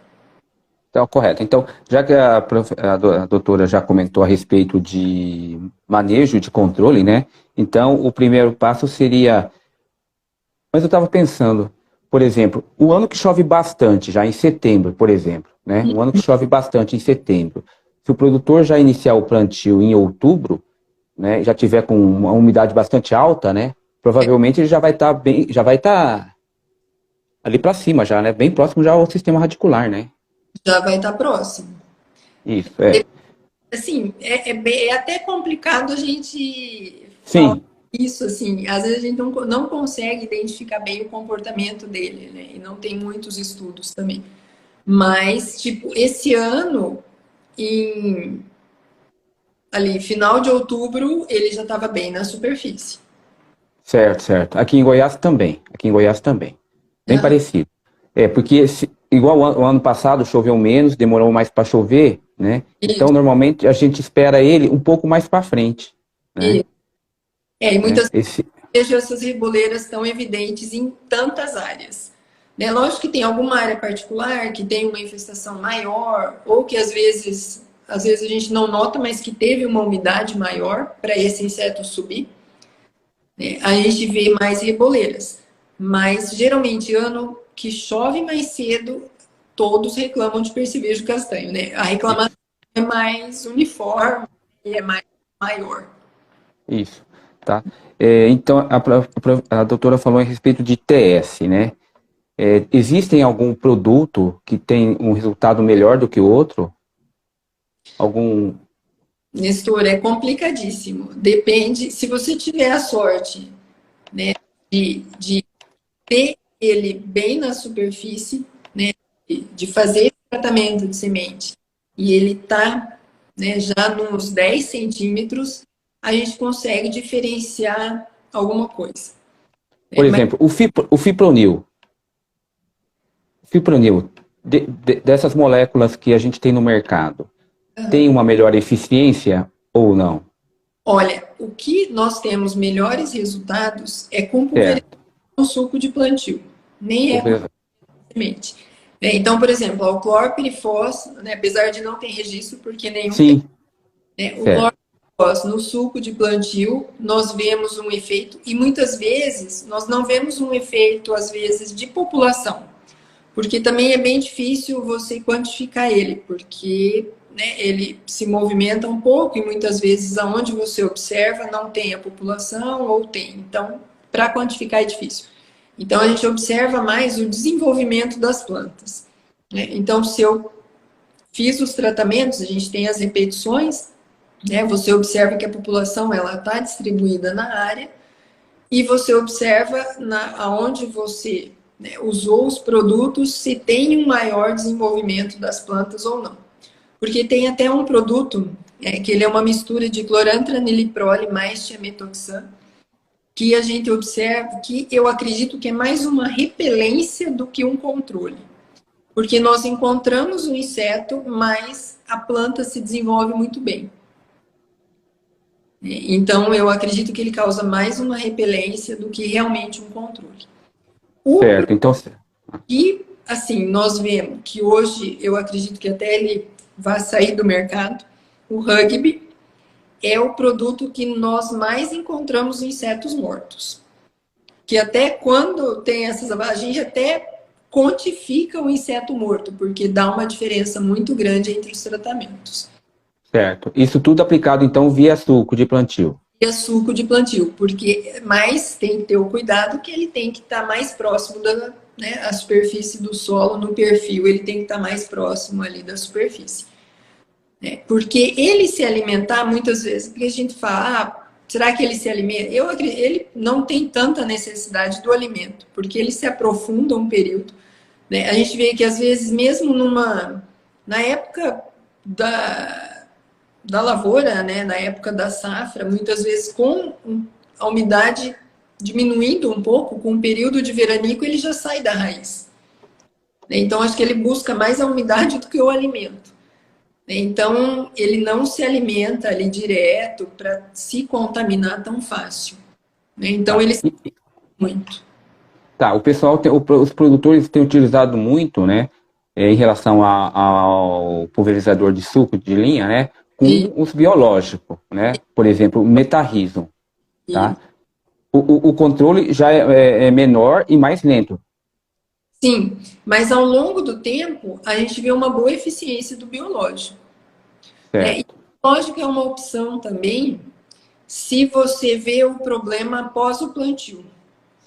Speaker 1: Então, correto. Então, já que a doutora já comentou a respeito de manejo de controle, né? Então, o primeiro passo seria... Mas eu estava pensando, por exemplo, o ano que chove bastante, já em setembro, por exemplo, né? Um ano que chove bastante em setembro. Se o produtor já iniciar o plantio em outubro, né? Já tiver com uma umidade bastante alta, né? Provavelmente ele já vai estar ali para cima já, né? Bem próximo já ao sistema radicular, né?
Speaker 3: Já vai estar próximo.
Speaker 1: Isso,
Speaker 3: Assim, é até complicado a gente
Speaker 1: falar
Speaker 3: isso, assim. Às vezes a gente não consegue identificar bem o comportamento dele, né? E não tem muitos estudos também. Mas, tipo, esse ano, ali, final de outubro, ele já estava bem na superfície.
Speaker 1: Certo. Aqui em Goiás também. Bem parecido. Porque igual o ano passado choveu menos, demorou mais para chover, né? Então, normalmente, a gente espera ele um pouco mais para frente. Né?
Speaker 3: E muitas vezes vejo essas reboleiras tão evidentes em tantas áreas. Né? Lógico que tem alguma área particular que tem uma infestação maior, ou que às vezes a gente não nota, mas que teve uma umidade maior para esse inseto subir. Né? A gente vê mais reboleiras. Mas, geralmente, ano que chove mais cedo, todos reclamam de percevejo castanho, né? A reclamação é mais uniforme e é mais maior.
Speaker 1: Isso, tá? Então, a doutora falou a respeito de TS, né? Existem algum produto que tem um resultado melhor do que o outro? Algum...
Speaker 3: Nestor, é complicadíssimo. Depende, se você tiver a sorte, né, de ter ele bem na superfície, né, de fazer esse tratamento de semente, e ele tá, né, já nos 10 centímetros, a gente consegue diferenciar alguma coisa.
Speaker 1: Por exemplo, o fipronil. Fipronil, dessas moléculas que a gente tem no mercado, tem uma melhor eficiência ou não?
Speaker 3: Olha, o que nós temos melhores resultados é com pulverização no suco de plantio, nem é com semente. Então, por exemplo, o clorpirifos, né, apesar de não ter registro, porque nenhum
Speaker 1: Sim.
Speaker 3: tem, né, o clorpirifos no suco de plantio, nós vemos um efeito, e muitas vezes nós não vemos um efeito, às vezes, de população, porque também é bem difícil você quantificar ele, porque, né, ele se movimenta um pouco e muitas vezes aonde você observa não tem a população ou tem. Então, para quantificar é difícil. Então, a gente observa mais o desenvolvimento das plantas, né? Então, se eu fiz os tratamentos, a gente tem as repetições, né? Você observa que a população ela está distribuída na área e você observa aonde você, né, usou os produtos, se tem um maior desenvolvimento das plantas ou não. Porque tem até um produto, que ele é uma mistura de clorantra-niliprole mais tiametoxan, que a gente observa, que eu acredito que é mais uma repelência do que um controle. Porque nós encontramos o inseto, mas a planta se desenvolve muito bem. Então, eu acredito que ele causa mais uma repelência do que realmente um controle.
Speaker 1: Certo, então...
Speaker 3: E, assim, nós vemos que hoje, eu acredito que até ele vai sair do mercado, o Rugby é o produto que nós mais encontramos insetos mortos. Que até quando tem essas... A gente até quantifica o inseto morto, porque dá uma diferença muito grande entre os tratamentos.
Speaker 1: Certo. Isso tudo aplicado, então, via suco de plantio.
Speaker 3: Via suco de plantio, porque mais tem que ter o cuidado que ele tem que estar mais próximo da, né, a superfície do solo, no perfil, ele tem que estar mais próximo ali da superfície. Porque ele se alimentar, muitas vezes, porque a gente fala, será que ele se alimenta? Ele não tem tanta necessidade do alimento, porque ele se aprofunda um período, né? A gente vê que, às vezes, mesmo na época da lavoura, né, na época da safra, muitas vezes com a umidade diminuindo um pouco, com o período de veranico, ele já sai da raiz. Então, acho que ele busca mais a umidade do que o alimento. Então, ele não se alimenta ali direto para se contaminar tão fácil. Então, ele se muito.
Speaker 1: Tá, o pessoal, os produtores têm utilizado muito, né, em relação ao pulverizador de suco de linha, né, com os biológicos, né, por exemplo, o metarrhizo, tá? O controle já é menor e mais lento.
Speaker 3: Sim, mas ao longo do tempo, a gente vê uma boa eficiência do biológico. E o biológico é uma opção também se você vê o problema após o plantio.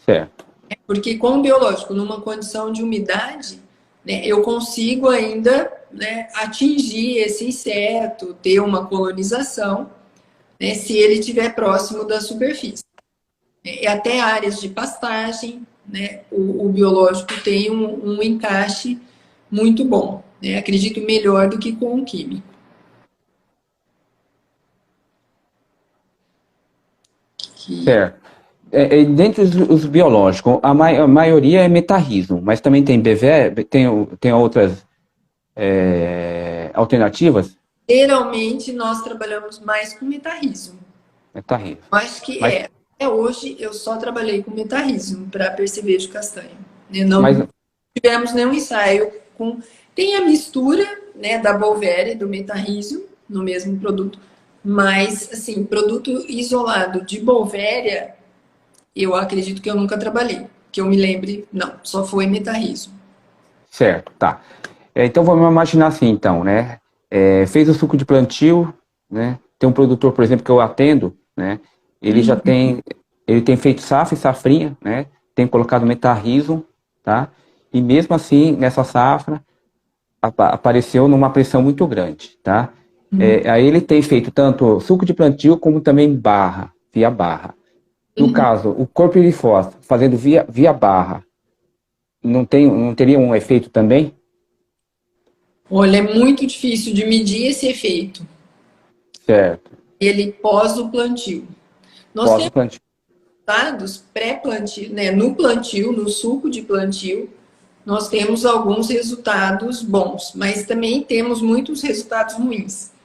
Speaker 1: Certo.
Speaker 3: Porque com o biológico, numa condição de umidade, né, eu consigo ainda, né, atingir esse inseto, ter uma colonização, né, se ele estiver próximo da superfície. E até áreas de pastagem, né, o biológico tem um encaixe muito bom, né, acredito melhor do que com o químico.
Speaker 1: Certo. Dentre os biológicos, a maioria é metarrhizo, mas também tem BV, tem outras alternativas?
Speaker 3: Geralmente nós trabalhamos mais com metarrhizo.
Speaker 1: Metarrhizo.
Speaker 3: Acho que até hoje eu só trabalhei com metarrhizo para percevejo castanho. Não tivemos nenhum ensaio com... Tem a mistura, né, da Bollvéria e do metarrhizo no mesmo produto, mas, assim, produto isolado de Bollvéria, eu acredito que eu nunca trabalhei. que eu me lembre, não, só foi metarrizo.
Speaker 1: Certo, tá. Então vamos imaginar assim, então, né? Fez o suco de plantio, né? Tem um produtor, por exemplo, que eu atendo, né? Ele já tem, ele tem feito safra e safrinha, né? Tem colocado metarrizo, tá? E mesmo assim, nessa safra, apareceu numa pressão muito grande, tá? Aí ele tem feito tanto suco de plantio como também barra, via barra. No caso, o corpirifós fazendo via barra, não teria um efeito também?
Speaker 3: Olha, é muito difícil de medir esse efeito.
Speaker 1: Certo.
Speaker 3: Ele pós o plantio. Nós
Speaker 1: Pós o
Speaker 3: temos
Speaker 1: plantio.
Speaker 3: resultados pré-plantio, né? No plantio, no suco de plantio, nós temos alguns resultados bons, mas também temos muitos resultados ruins.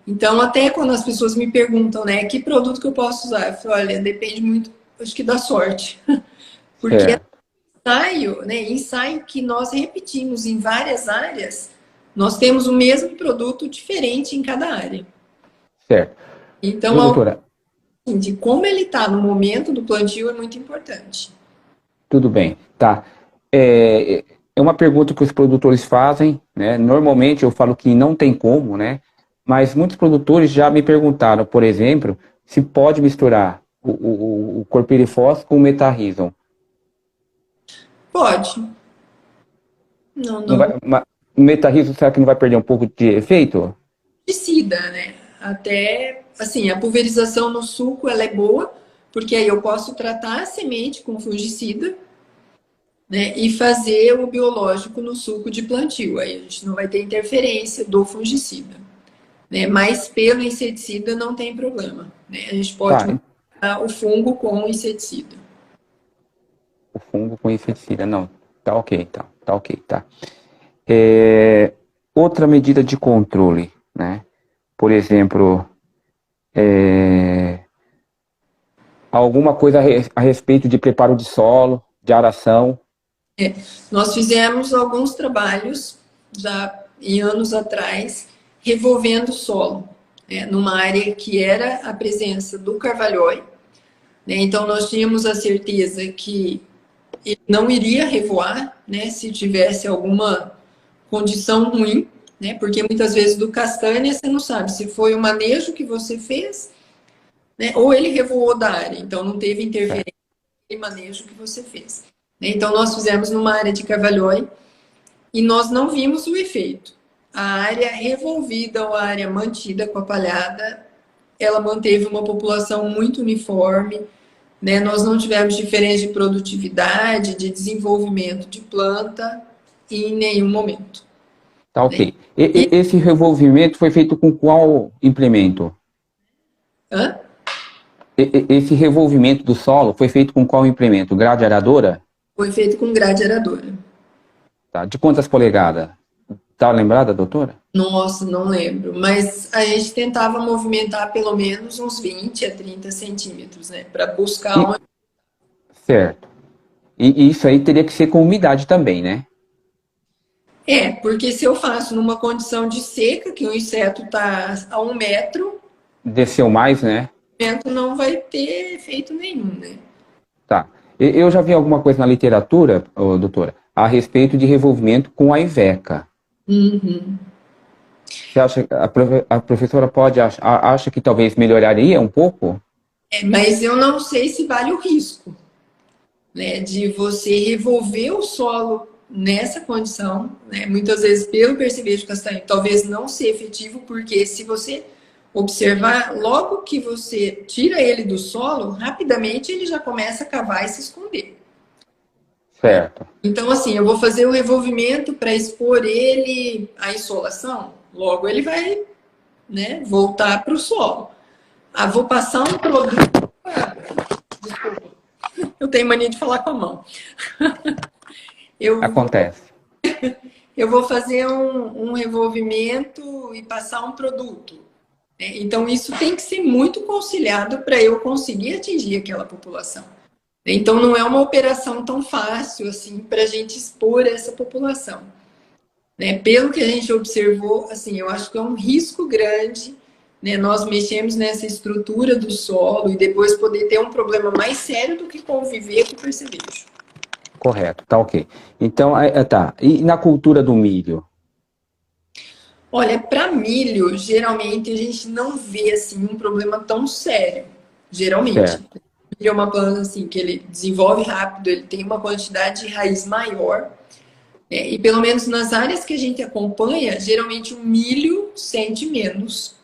Speaker 3: Então, até quando as pessoas me perguntam, né, que produto que eu posso usar, eu falo, olha, depende muito, acho que da sorte. Porque
Speaker 1: Certo.
Speaker 3: ensaio, né, ensaio que nós repetimos em várias áreas, nós temos o mesmo produto diferente em cada área.
Speaker 1: Certo.
Speaker 3: Então,
Speaker 1: Ô, doutora,
Speaker 3: de como ele está no momento do plantio é muito importante.
Speaker 1: tudo bem, tá. É uma pergunta que os produtores fazem, né? Normalmente eu falo que não tem como, né? Mas muitos produtores já me perguntaram, por exemplo, se pode misturar o clorpirifos com o metarrhizon.
Speaker 3: Pode. Não,
Speaker 1: Não
Speaker 3: não.
Speaker 1: vai, o metarrhizon, será que não vai perder um pouco de efeito?
Speaker 3: Pesticida, né? Até, assim, a pulverização no suco, ela é boa, porque aí eu posso tratar a semente com fungicida, né? E fazer o biológico no suco de plantio. Aí a gente não vai ter interferência do fungicida, né? Mas pelo inseticida não tem problema, né? A gente pode
Speaker 1: Tá,
Speaker 3: usar o fungo com o inseticida.
Speaker 1: o fungo com inseticida, não. Tá ok, tá ok, tá. Outra medida de controle, né? Por exemplo, alguma coisa a respeito de preparo de solo, de aração.
Speaker 3: Nós fizemos alguns trabalhos já em anos atrás, revolvendo o solo, né, numa área que era a presença do carvalhói, né, então nós tínhamos a certeza que ele não iria revoar, né, se tivesse alguma condição ruim, né, porque muitas vezes do castanha você não sabe se foi o manejo que você fez, né, ou ele revoou da área, então não teve interferência no manejo que você fez. Então, nós fizemos numa área de carvalhói e nós não vimos o efeito. A área revolvida ou a área mantida com a palhada, ela manteve uma população muito uniforme, né? Nós não tivemos diferença de produtividade, de desenvolvimento de planta em nenhum momento.
Speaker 1: Tá ok. Esse revolvimento foi feito com qual implemento?
Speaker 3: Hã?
Speaker 1: Esse revolvimento do solo foi feito com qual implemento? Grade aradora?
Speaker 3: Foi feito com grade aradora.
Speaker 1: Tá. De quantas polegadas? Tá lembrada, doutora?
Speaker 3: Nossa, não lembro. Mas a gente tentava movimentar pelo menos uns 20 a 30 centímetros, né? Para buscar onde.
Speaker 1: Certo. E isso aí teria que ser com umidade também, né?
Speaker 3: Porque se eu faço numa condição de seca, que o inseto está a 1 metro,
Speaker 1: Desceu mais, né?
Speaker 3: o inseto não vai ter efeito nenhum, né?
Speaker 1: Tá. Eu já vi alguma coisa na literatura, ô, doutora, a respeito de revolvimento com a Iveca.
Speaker 3: Uhum.
Speaker 1: Você acha, a professora acha que talvez melhoraria um pouco?
Speaker 3: Mas eu não sei se vale o risco, né, de você revolver o solo nessa condição, né? Muitas vezes pelo percevejo castanho, talvez não ser efetivo, porque se você observar, logo que você tira ele do solo, rapidamente ele já começa a cavar e se esconder.
Speaker 1: Certo.
Speaker 3: Então, assim, eu vou fazer o revolvimento para expor ele à insolação, logo ele vai, né, voltar para o solo. Vou passar um produto. Desculpa, eu tenho mania de falar com a mão.
Speaker 1: Acontece.
Speaker 3: Eu vou fazer um revolvimento e passar um produto. Então, isso tem que ser muito conciliado para eu conseguir atingir aquela população. Então, não é uma operação tão fácil assim para a gente expor essa população. Pelo que a gente observou, assim, eu acho que é um risco grande, né? Nós mexemos nessa estrutura do solo e depois poder ter um problema mais sério do que conviver com o percevejo.
Speaker 1: Correto, tá ok. Então, tá. E na cultura do milho?
Speaker 3: Olha, para milho, geralmente a gente não vê assim um problema tão sério. Geralmente.
Speaker 1: Certo.
Speaker 3: Milho é uma planta assim que ele desenvolve rápido, ele tem uma quantidade de raiz maior. E pelo menos nas áreas que a gente acompanha, geralmente o milho sente menos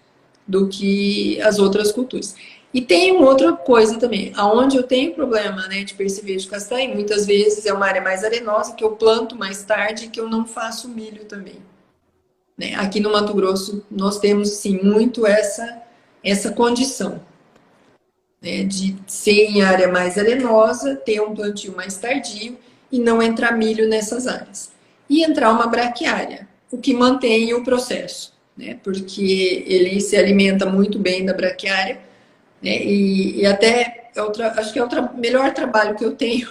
Speaker 3: do que as outras culturas. E tem uma outra coisa também, aonde eu tenho problema, né, de percevejo castanho, muitas vezes é uma área mais arenosa que eu planto mais tarde e que eu não faço milho também. Né? Aqui no Mato Grosso nós temos sim muito essa condição, né, de ser em área mais arenosa, ter um plantio mais tardio e não entrar milho nessas áreas. E entrar uma braquiária, o que mantém o processo, né, porque ele se alimenta muito bem da braquiária, né, e até acho que é o melhor trabalho que eu tenho,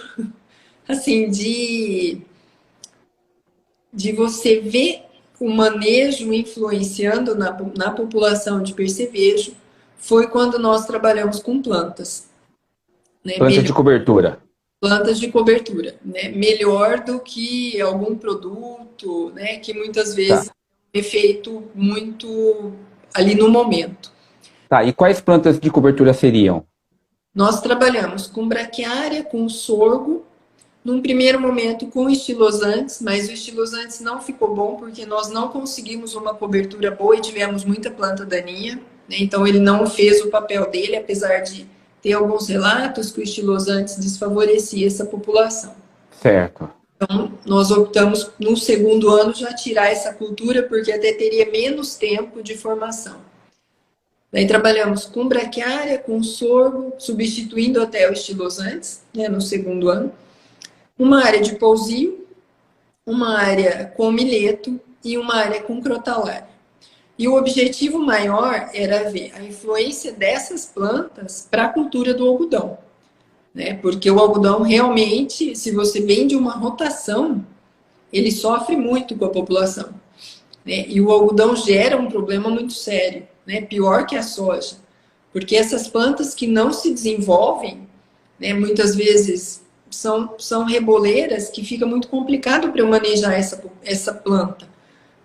Speaker 3: assim, de você ver o manejo influenciando na população de percevejo, foi quando nós trabalhamos com plantas. Né?
Speaker 1: Planta de cobertura.
Speaker 3: Plantas de cobertura, né? Melhor do que algum produto, né? Que muitas vezes
Speaker 1: Tá.
Speaker 3: é feito muito ali no momento.
Speaker 1: Tá, e quais plantas de cobertura seriam?
Speaker 3: Nós trabalhamos com braquiária, com sorgo, num primeiro momento com estilosantes, mas o estilosantes não ficou bom porque nós não conseguimos uma cobertura boa e tivemos muita planta daninha, né? Então ele não fez o papel dele, apesar de ter alguns relatos que o estilosantes desfavorecia essa população.
Speaker 1: Certo.
Speaker 3: Então nós optamos no segundo ano já tirar essa cultura porque até teria menos tempo de formação. Daí trabalhamos com braquiária, com sorgo, substituindo até o estilosantes, né, no segundo ano. Uma área de pousio, uma área com mileto e uma área com crotalária. E o objetivo maior era ver a influência dessas plantas para a cultura do algodão. Né? Porque o algodão realmente, se você vem de uma rotação, ele sofre muito com a população. Né? E o algodão gera um problema muito sério, né? Pior que a soja. Porque essas plantas que não se desenvolvem, né, muitas vezes são reboleiras que fica muito complicado para eu manejar essa planta.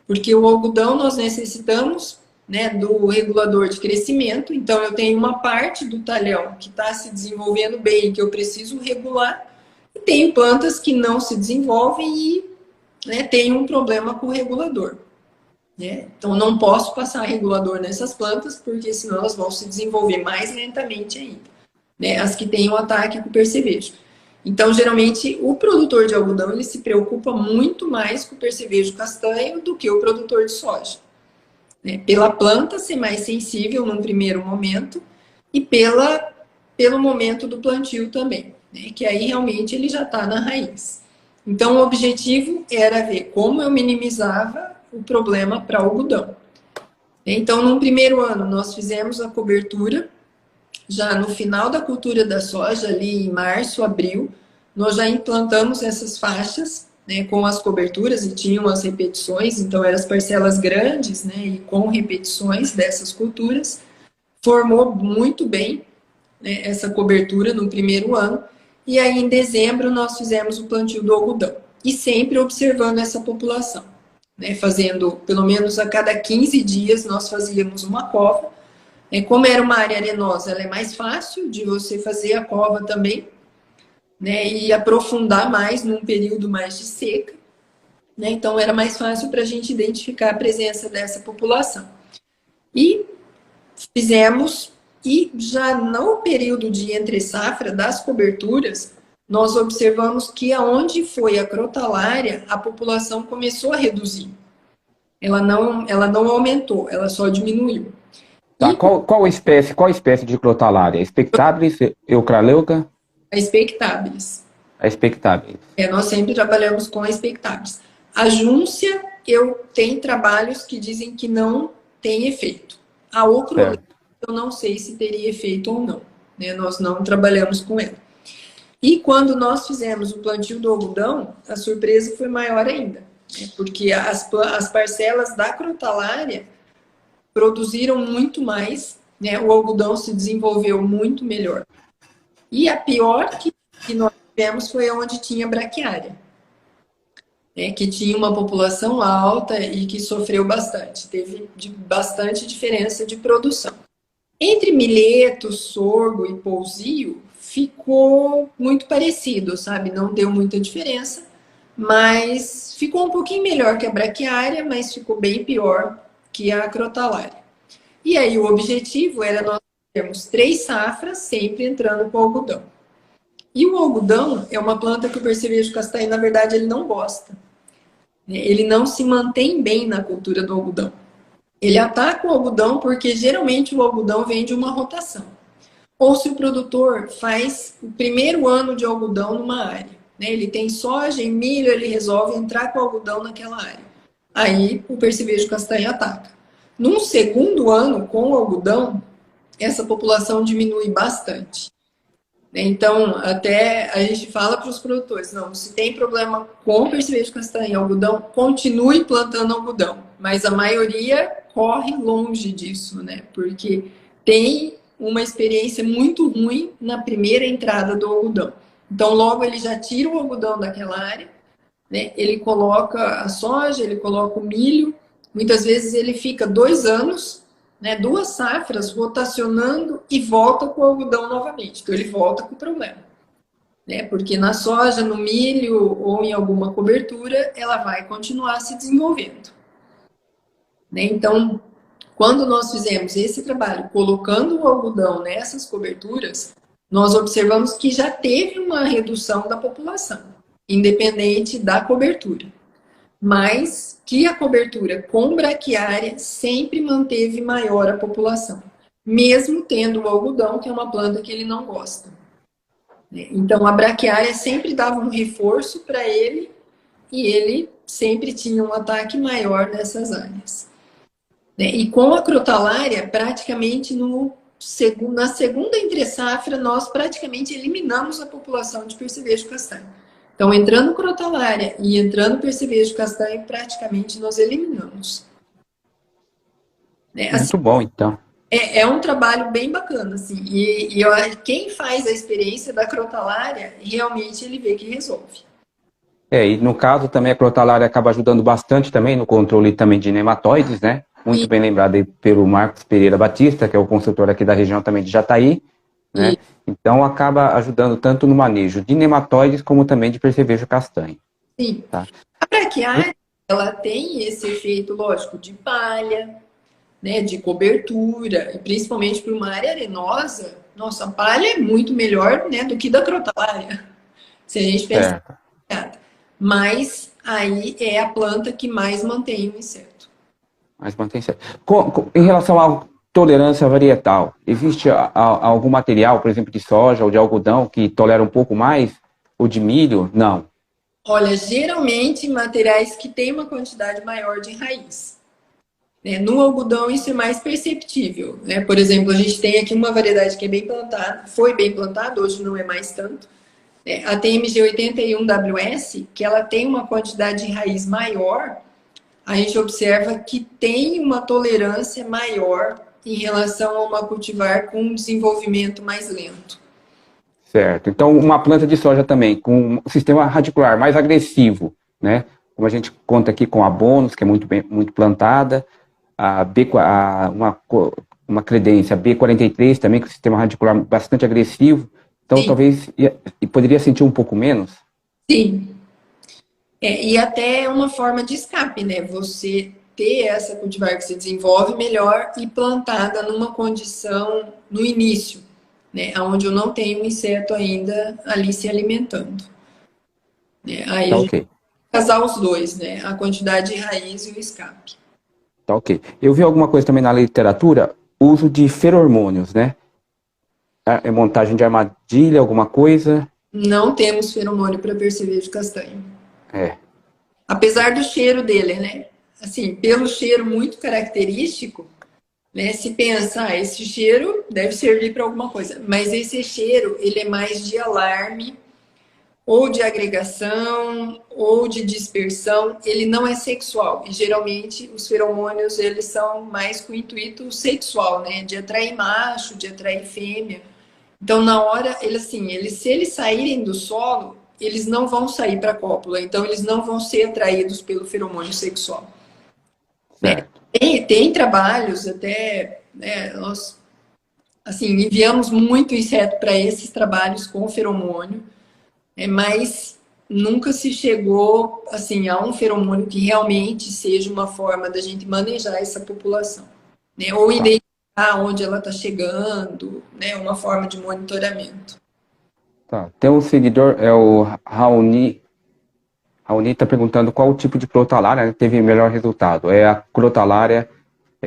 Speaker 3: Porque o algodão nós necessitamos, né, do regulador de crescimento, então eu tenho uma parte do talhão que está se desenvolvendo bem, que eu preciso regular, e tenho plantas que não se desenvolvem e, né, tem um problema com o regulador. Né? Então não posso passar regulador nessas plantas, porque senão elas vão se desenvolver mais lentamente ainda. Né? As que têm um ataque com percevejo. Então, geralmente, o produtor de algodão ele se preocupa muito mais com o percevejo castanho do que o produtor de soja. Né? Pela planta ser mais sensível num primeiro momento e pelo momento do plantio também, né? Que aí realmente ele já está na raiz. Então, o objetivo era ver como eu minimizava o problema para algodão. Então, no primeiro ano, nós fizemos a cobertura. Já no final da cultura da soja, ali em março, abril, nós já implantamos essas faixas, né, com as coberturas e tinham as repetições, então eram as parcelas grandes, né, e com repetições dessas culturas. Formou muito bem, né, essa cobertura no primeiro ano, e aí em dezembro nós fizemos o plantio do algodão, e sempre observando essa população, né, fazendo pelo menos a cada 15 dias nós fazíamos uma cova. Como era uma área arenosa, ela é mais fácil de você fazer a cova também, né, e aprofundar mais num período mais de seca. Né, então, era mais fácil para a gente identificar a presença dessa população. E fizemos, e já no período de entre-safra das coberturas, nós observamos que aonde foi a crotalária, a população começou a reduzir. Ela não aumentou, ela só diminuiu.
Speaker 1: Tá, qual espécie de crotalária? Expectabilis, eucraleuca?
Speaker 3: A expectabilis.
Speaker 1: A expectabilis.
Speaker 3: Nós sempre trabalhamos com a expectabilis. A júncia, eu tenho trabalhos que dizem que não tem efeito. A ocroleuca, eu não sei se teria efeito ou não. Né? Nós não trabalhamos com ela. E quando nós fizemos o plantio do algodão, a surpresa foi maior ainda. Né? Porque as parcelas da crotalária produziram muito mais, né? O algodão se desenvolveu muito melhor. E a pior que nós tivemos foi onde tinha braquiária, né, que tinha uma população alta e que sofreu bastante, teve bastante diferença de produção. Entre milheto, sorgo e pousio, ficou muito parecido, sabe? Não deu muita diferença, mas ficou um pouquinho melhor que a braquiária, mas ficou bem pior que a crotalária. E aí o objetivo era nós termos 3 safras, sempre entrando com o algodão. E o algodão é uma planta que o percevejo castanho, na verdade, ele não gosta. Ele não se mantém bem na cultura do algodão. Ele ataca o algodão porque geralmente o algodão vem de uma rotação. Ou se o produtor faz o primeiro ano de algodão numa área, né? Ele tem soja e milho, ele resolve entrar com o algodão naquela área. Aí o percevejo castanho ataca. Num segundo ano com o algodão, essa população diminui bastante. Então, até a gente fala para os produtores, não, se tem problema com percevejo castanho e algodão, continue plantando algodão. Mas a maioria corre longe disso, né? Porque tem uma experiência muito ruim na primeira entrada do algodão. Então, logo ele já tira o algodão daquela área, né? Ele coloca a soja, ele coloca o milho. Muitas vezes ele fica 2 anos, né, 2 safras rotacionando e volta com o algodão novamente. Então ele volta com o problema, né? Porque na soja, no milho ou em alguma cobertura, ela vai continuar se desenvolvendo, né? Então, quando nós fizemos esse trabalho colocando o algodão nessas coberturas, nós observamos que já teve uma redução da população, independente da cobertura. Mas que a cobertura com braquiária sempre manteve maior a população, mesmo tendo o algodão, que é uma planta que ele não gosta. Então, a braquiária sempre dava um reforço para ele e ele sempre tinha um ataque maior nessas áreas. E com a crotalária, praticamente na segunda entre-safra, nós praticamente eliminamos a população de percevejo castanho. Então, entrando crotalária e entrando percevejo castanho, praticamente nós eliminamos. Assim,
Speaker 1: muito bom, então.
Speaker 3: É um trabalho bem bacana, assim. E quem faz a experiência da crotalária, realmente ele vê que resolve.
Speaker 1: E no caso também a crotalária acaba ajudando bastante também no controle também de nematóides, né? Muito bem lembrado aí pelo Marcos Pereira Batista, que é o consultor aqui da região também de Jataí, né? Então acaba ajudando tanto no manejo de nematóides como também de percevejo castanho.
Speaker 3: Sim.
Speaker 1: Tá?
Speaker 3: A braquiária, ela tem esse efeito, lógico, de palha, né, de cobertura, e principalmente para uma área arenosa, nossa, a palha é muito melhor, né, do que da crotalária, se a gente pensar. Mas aí é a planta que mais mantém o inseto.
Speaker 1: Mas mantém certo. Em relação à tolerância varietal, existe algum material, por exemplo, de soja ou de algodão que tolera um pouco mais? Ou de milho? Não.
Speaker 3: Olha, geralmente materiais que têm uma quantidade maior de raiz. No algodão isso é mais perceptível, né? Por exemplo, a gente tem aqui uma variedade que é bem plantada, foi bem plantada, hoje não é mais tanto. A TMG 81WS, que ela tem uma quantidade de raiz maior, a gente observa que tem uma tolerância maior em relação a uma cultivar com um desenvolvimento mais lento.
Speaker 1: Certo. Então, uma planta de soja também, com um sistema radicular mais agressivo, né? Como a gente conta aqui com a Bônus, que é muito plantada, uma credência B43 também, com sistema radicular bastante agressivo. Então, sim, talvez poderia sentir um pouco menos?
Speaker 3: Sim. E até uma forma de escape, né? Você ter essa cultivar que se desenvolve melhor e plantada numa condição no início, né? Onde eu não tenho um inseto ainda ali se alimentando. Aí
Speaker 1: tá,
Speaker 3: a gente
Speaker 1: okay,
Speaker 3: casar os dois, né? A quantidade de raiz e o escape.
Speaker 1: Tá, ok. Eu vi alguma coisa também na literatura, uso de feromônios, né? É montagem de armadilha, alguma coisa?
Speaker 3: Não temos feromônio para percevejo castanho.
Speaker 1: Apesar
Speaker 3: do cheiro dele, né? Assim, pelo cheiro muito característico, né? Se pensa, esse cheiro deve servir para alguma coisa. Mas esse cheiro, ele é mais de alarme, ou de agregação, ou de dispersão. Ele não é sexual. E geralmente os feromônios, eles são mais com intuito sexual, né? De atrair macho, de atrair fêmea. Então, na hora, se eles saírem do solo, eles não vão sair para a cópula. Então, eles não vão ser atraídos pelo feromônio sexual. Né?
Speaker 1: Certo.
Speaker 3: Tem trabalhos até, né, nós assim, enviamos muito inseto para esses trabalhos com feromônio, mas nunca se chegou assim a um feromônio que realmente seja uma forma da gente manejar essa população, né? Ou identificar onde ela está chegando, né? Uma forma de monitoramento.
Speaker 1: Tá. Tem um seguidor, é o Raoni. Raoni está perguntando qual o tipo de crotalária, né, teve melhor resultado. É a crotalária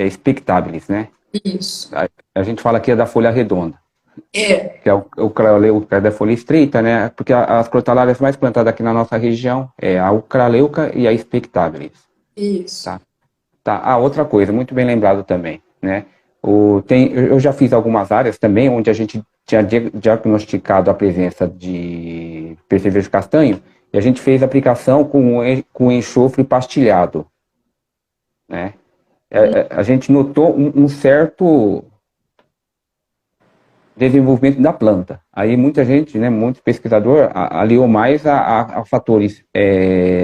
Speaker 1: spectabilis, né?
Speaker 3: Isso.
Speaker 1: A gente fala que é da folha redonda.
Speaker 3: É.
Speaker 1: Que é o craleuca da folha estreita, né? Porque as crotalárias mais plantadas aqui na nossa região é a craleuca e a spectabilis.
Speaker 3: Isso.
Speaker 1: Tá. Outra coisa, muito bem lembrado também, né? Eu já fiz algumas áreas também onde a gente tinha diagnosticado a presença de percevejo castanho e a gente fez a aplicação com enxofre pastilhado, né? A gente notou um certo desenvolvimento da planta. Aí muita gente, né, muito pesquisador, aliou mais a fatores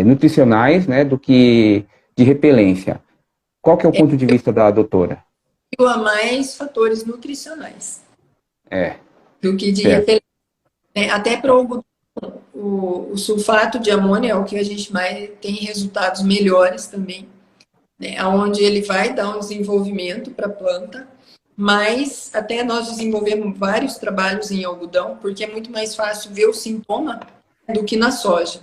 Speaker 1: nutricionais, né, do que de repelência. Qual que é o ponto de vista da doutora?
Speaker 3: A mais fatores nutricionais do que de
Speaker 1: certo.
Speaker 3: repelência. Até para o sulfato de amônio é o que a gente mais tem resultados melhores também, né? Onde ele vai dar um desenvolvimento para a planta, mas até nós desenvolvemos vários trabalhos em algodão, porque é muito mais fácil ver o sintoma do que na soja.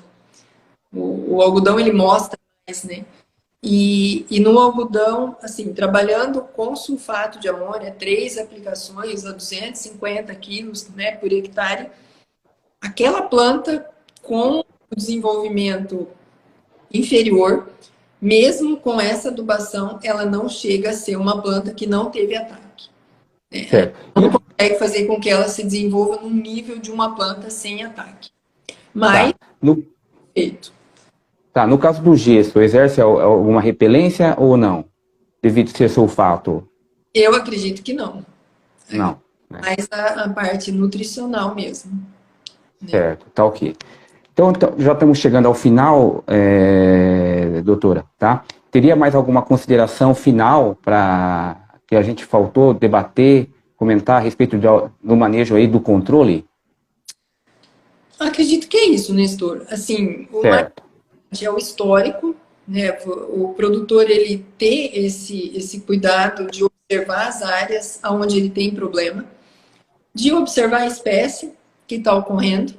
Speaker 3: O algodão ele mostra mais, né? E no algodão, assim, trabalhando com sulfato de amônia, 3 aplicações a 250 quilos, né, por hectare, aquela planta com o desenvolvimento inferior, mesmo com essa adubação, ela não chega a ser uma planta que não teve ataque.
Speaker 1: Certo.
Speaker 3: Não consegue fazer com que ela se desenvolva no nível de uma planta sem ataque. Mas, feito.
Speaker 1: Tá, no caso do gesso, exerce alguma repelência ou não? Devido ser sulfato?
Speaker 3: Eu acredito que não.
Speaker 1: Não.
Speaker 3: Mas a parte nutricional mesmo.
Speaker 1: Certo, tá ok. Então, já estamos chegando ao final, doutora, tá? Teria mais alguma consideração final para que a gente faltou debater, comentar a respeito do manejo aí do controle?
Speaker 3: Acredito que é isso, Nestor. Assim,
Speaker 1: certo.
Speaker 3: É o histórico, né? O produtor ele ter esse cuidado de observar as áreas onde ele tem problema, de observar a espécie que está ocorrendo,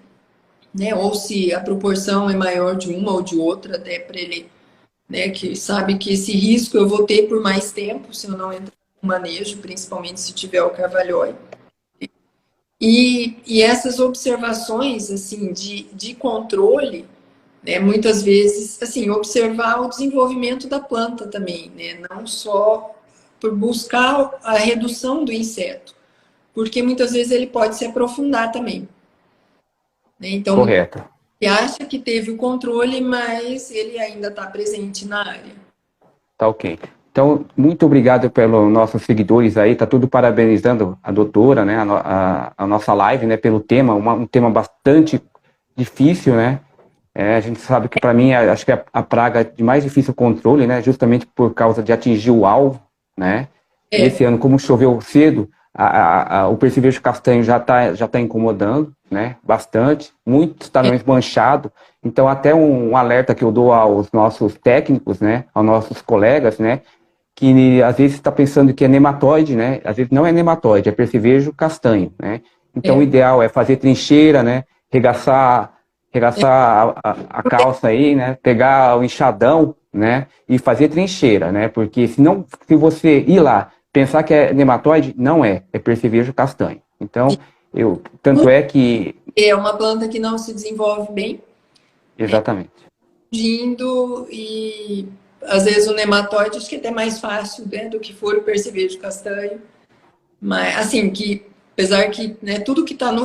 Speaker 3: né? Ou se a proporção é maior de uma ou de outra, até para ele, né? Que sabe que esse risco eu vou ter por mais tempo se eu não entrar no manejo, principalmente se tiver o carvalhói. E essas observações assim de controle, né, muitas vezes, assim, observar o desenvolvimento da planta também, né, não só por buscar a redução do inseto, porque muitas vezes ele pode se aprofundar também. Né? Então,
Speaker 1: correto.
Speaker 3: Ele acha que teve o controle, mas ele ainda está presente na área.
Speaker 1: Tá ok. Então, muito obrigado pelos nossos seguidores aí, tá tudo parabenizando a doutora, né, a nossa live, né, pelo tema, um tema bastante difícil, né. A gente sabe que, para mim, acho que é a praga de mais difícil controle, né? Justamente por causa de atingir o alvo, né? Esse ano, como choveu cedo, o percevejo castanho já tá incomodando, né? Bastante. Muitos talões manchados. Então, até um alerta que eu dou aos nossos técnicos, né? Aos nossos colegas, né? Que às vezes está pensando que é nematóide, né? Às vezes não é nematóide, é percevejo castanho, né? Então, o ideal é fazer trincheira, né? Regaçar a calça aí, né? Pegar o enxadão, né? E fazer trincheira, né? Porque se você ir lá pensar que é nematóide, não é percevejo castanho. Então, tanto é que...
Speaker 3: É uma planta que não se desenvolve bem.
Speaker 1: Exatamente.
Speaker 3: E às vezes o nematóide, acho que é até mais fácil, né, do que for o percevejo castanho. Mas, assim, apesar que, né,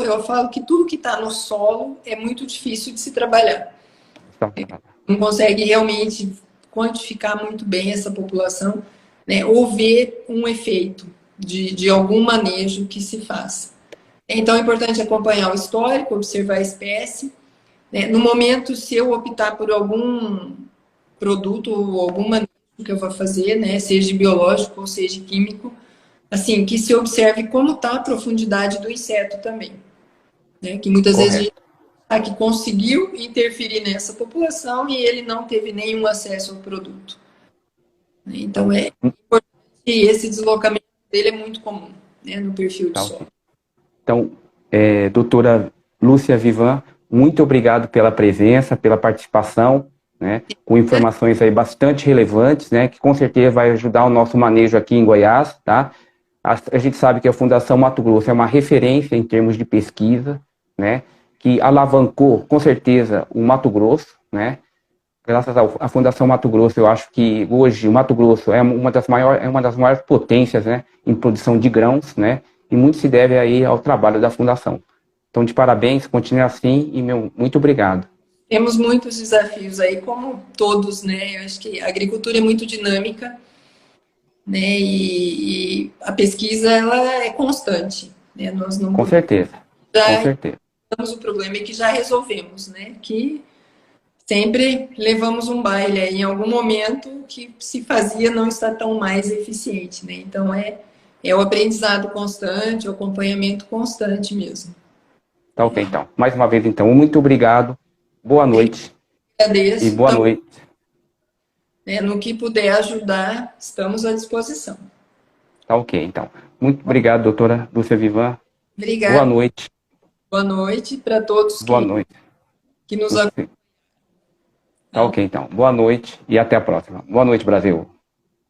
Speaker 3: eu falo que tudo que está no solo é muito difícil de se trabalhar. Não consegue realmente quantificar muito bem essa população, né, ou ver um efeito de algum manejo que se faça. Então, é importante acompanhar o histórico, observar a espécie. Né? No momento, se eu optar por algum produto ou algum manejo que eu vou fazer, né, seja biológico ou seja químico, assim, que se observe como está a profundidade do inseto também. Né? Que muitas vezes a gente que conseguiu interferir nessa população e ele não teve nenhum acesso ao produto. Então, é importante, esse deslocamento dele é muito comum, né, no perfil de solo.
Speaker 1: Então, doutora Lúcia Vivan, muito obrigado pela presença, pela participação, né, com informações aí bastante relevantes, né, que com certeza vai ajudar o nosso manejo aqui em Goiás, tá? A gente sabe que a Fundação Mato Grosso é uma referência em termos de pesquisa, né, que alavancou, com certeza, o Mato Grosso, né? Graças à Fundação Mato Grosso, eu acho que hoje o Mato Grosso é uma das maiores potências, né, em produção de grãos, né? E muito se deve aí ao trabalho da Fundação. Então, de parabéns, continue assim e muito obrigado.
Speaker 3: Temos muitos desafios aí, como todos, né? Eu acho que a agricultura é muito dinâmica, né? E a pesquisa, ela é constante, né? Nós não
Speaker 1: Com certeza, com certeza.
Speaker 3: O problema é que já resolvemos, né? Que sempre levamos um baile aí, em algum momento o que se fazia não está tão mais eficiente, né? Então é o aprendizado constante, o acompanhamento constante mesmo.
Speaker 1: Tá ok, então. Mais uma vez, então, muito obrigado. Boa noite.
Speaker 3: Agradeço.
Speaker 1: E boa noite.
Speaker 3: No que puder ajudar, estamos à disposição.
Speaker 1: Tá ok, então. Muito obrigado, doutora Lúcia Vivan.
Speaker 3: Obrigada.
Speaker 1: Boa noite.
Speaker 3: Boa noite para todos que nos acompanham.
Speaker 1: Tá ok, então. Boa noite e até a próxima. Boa noite, Brasil.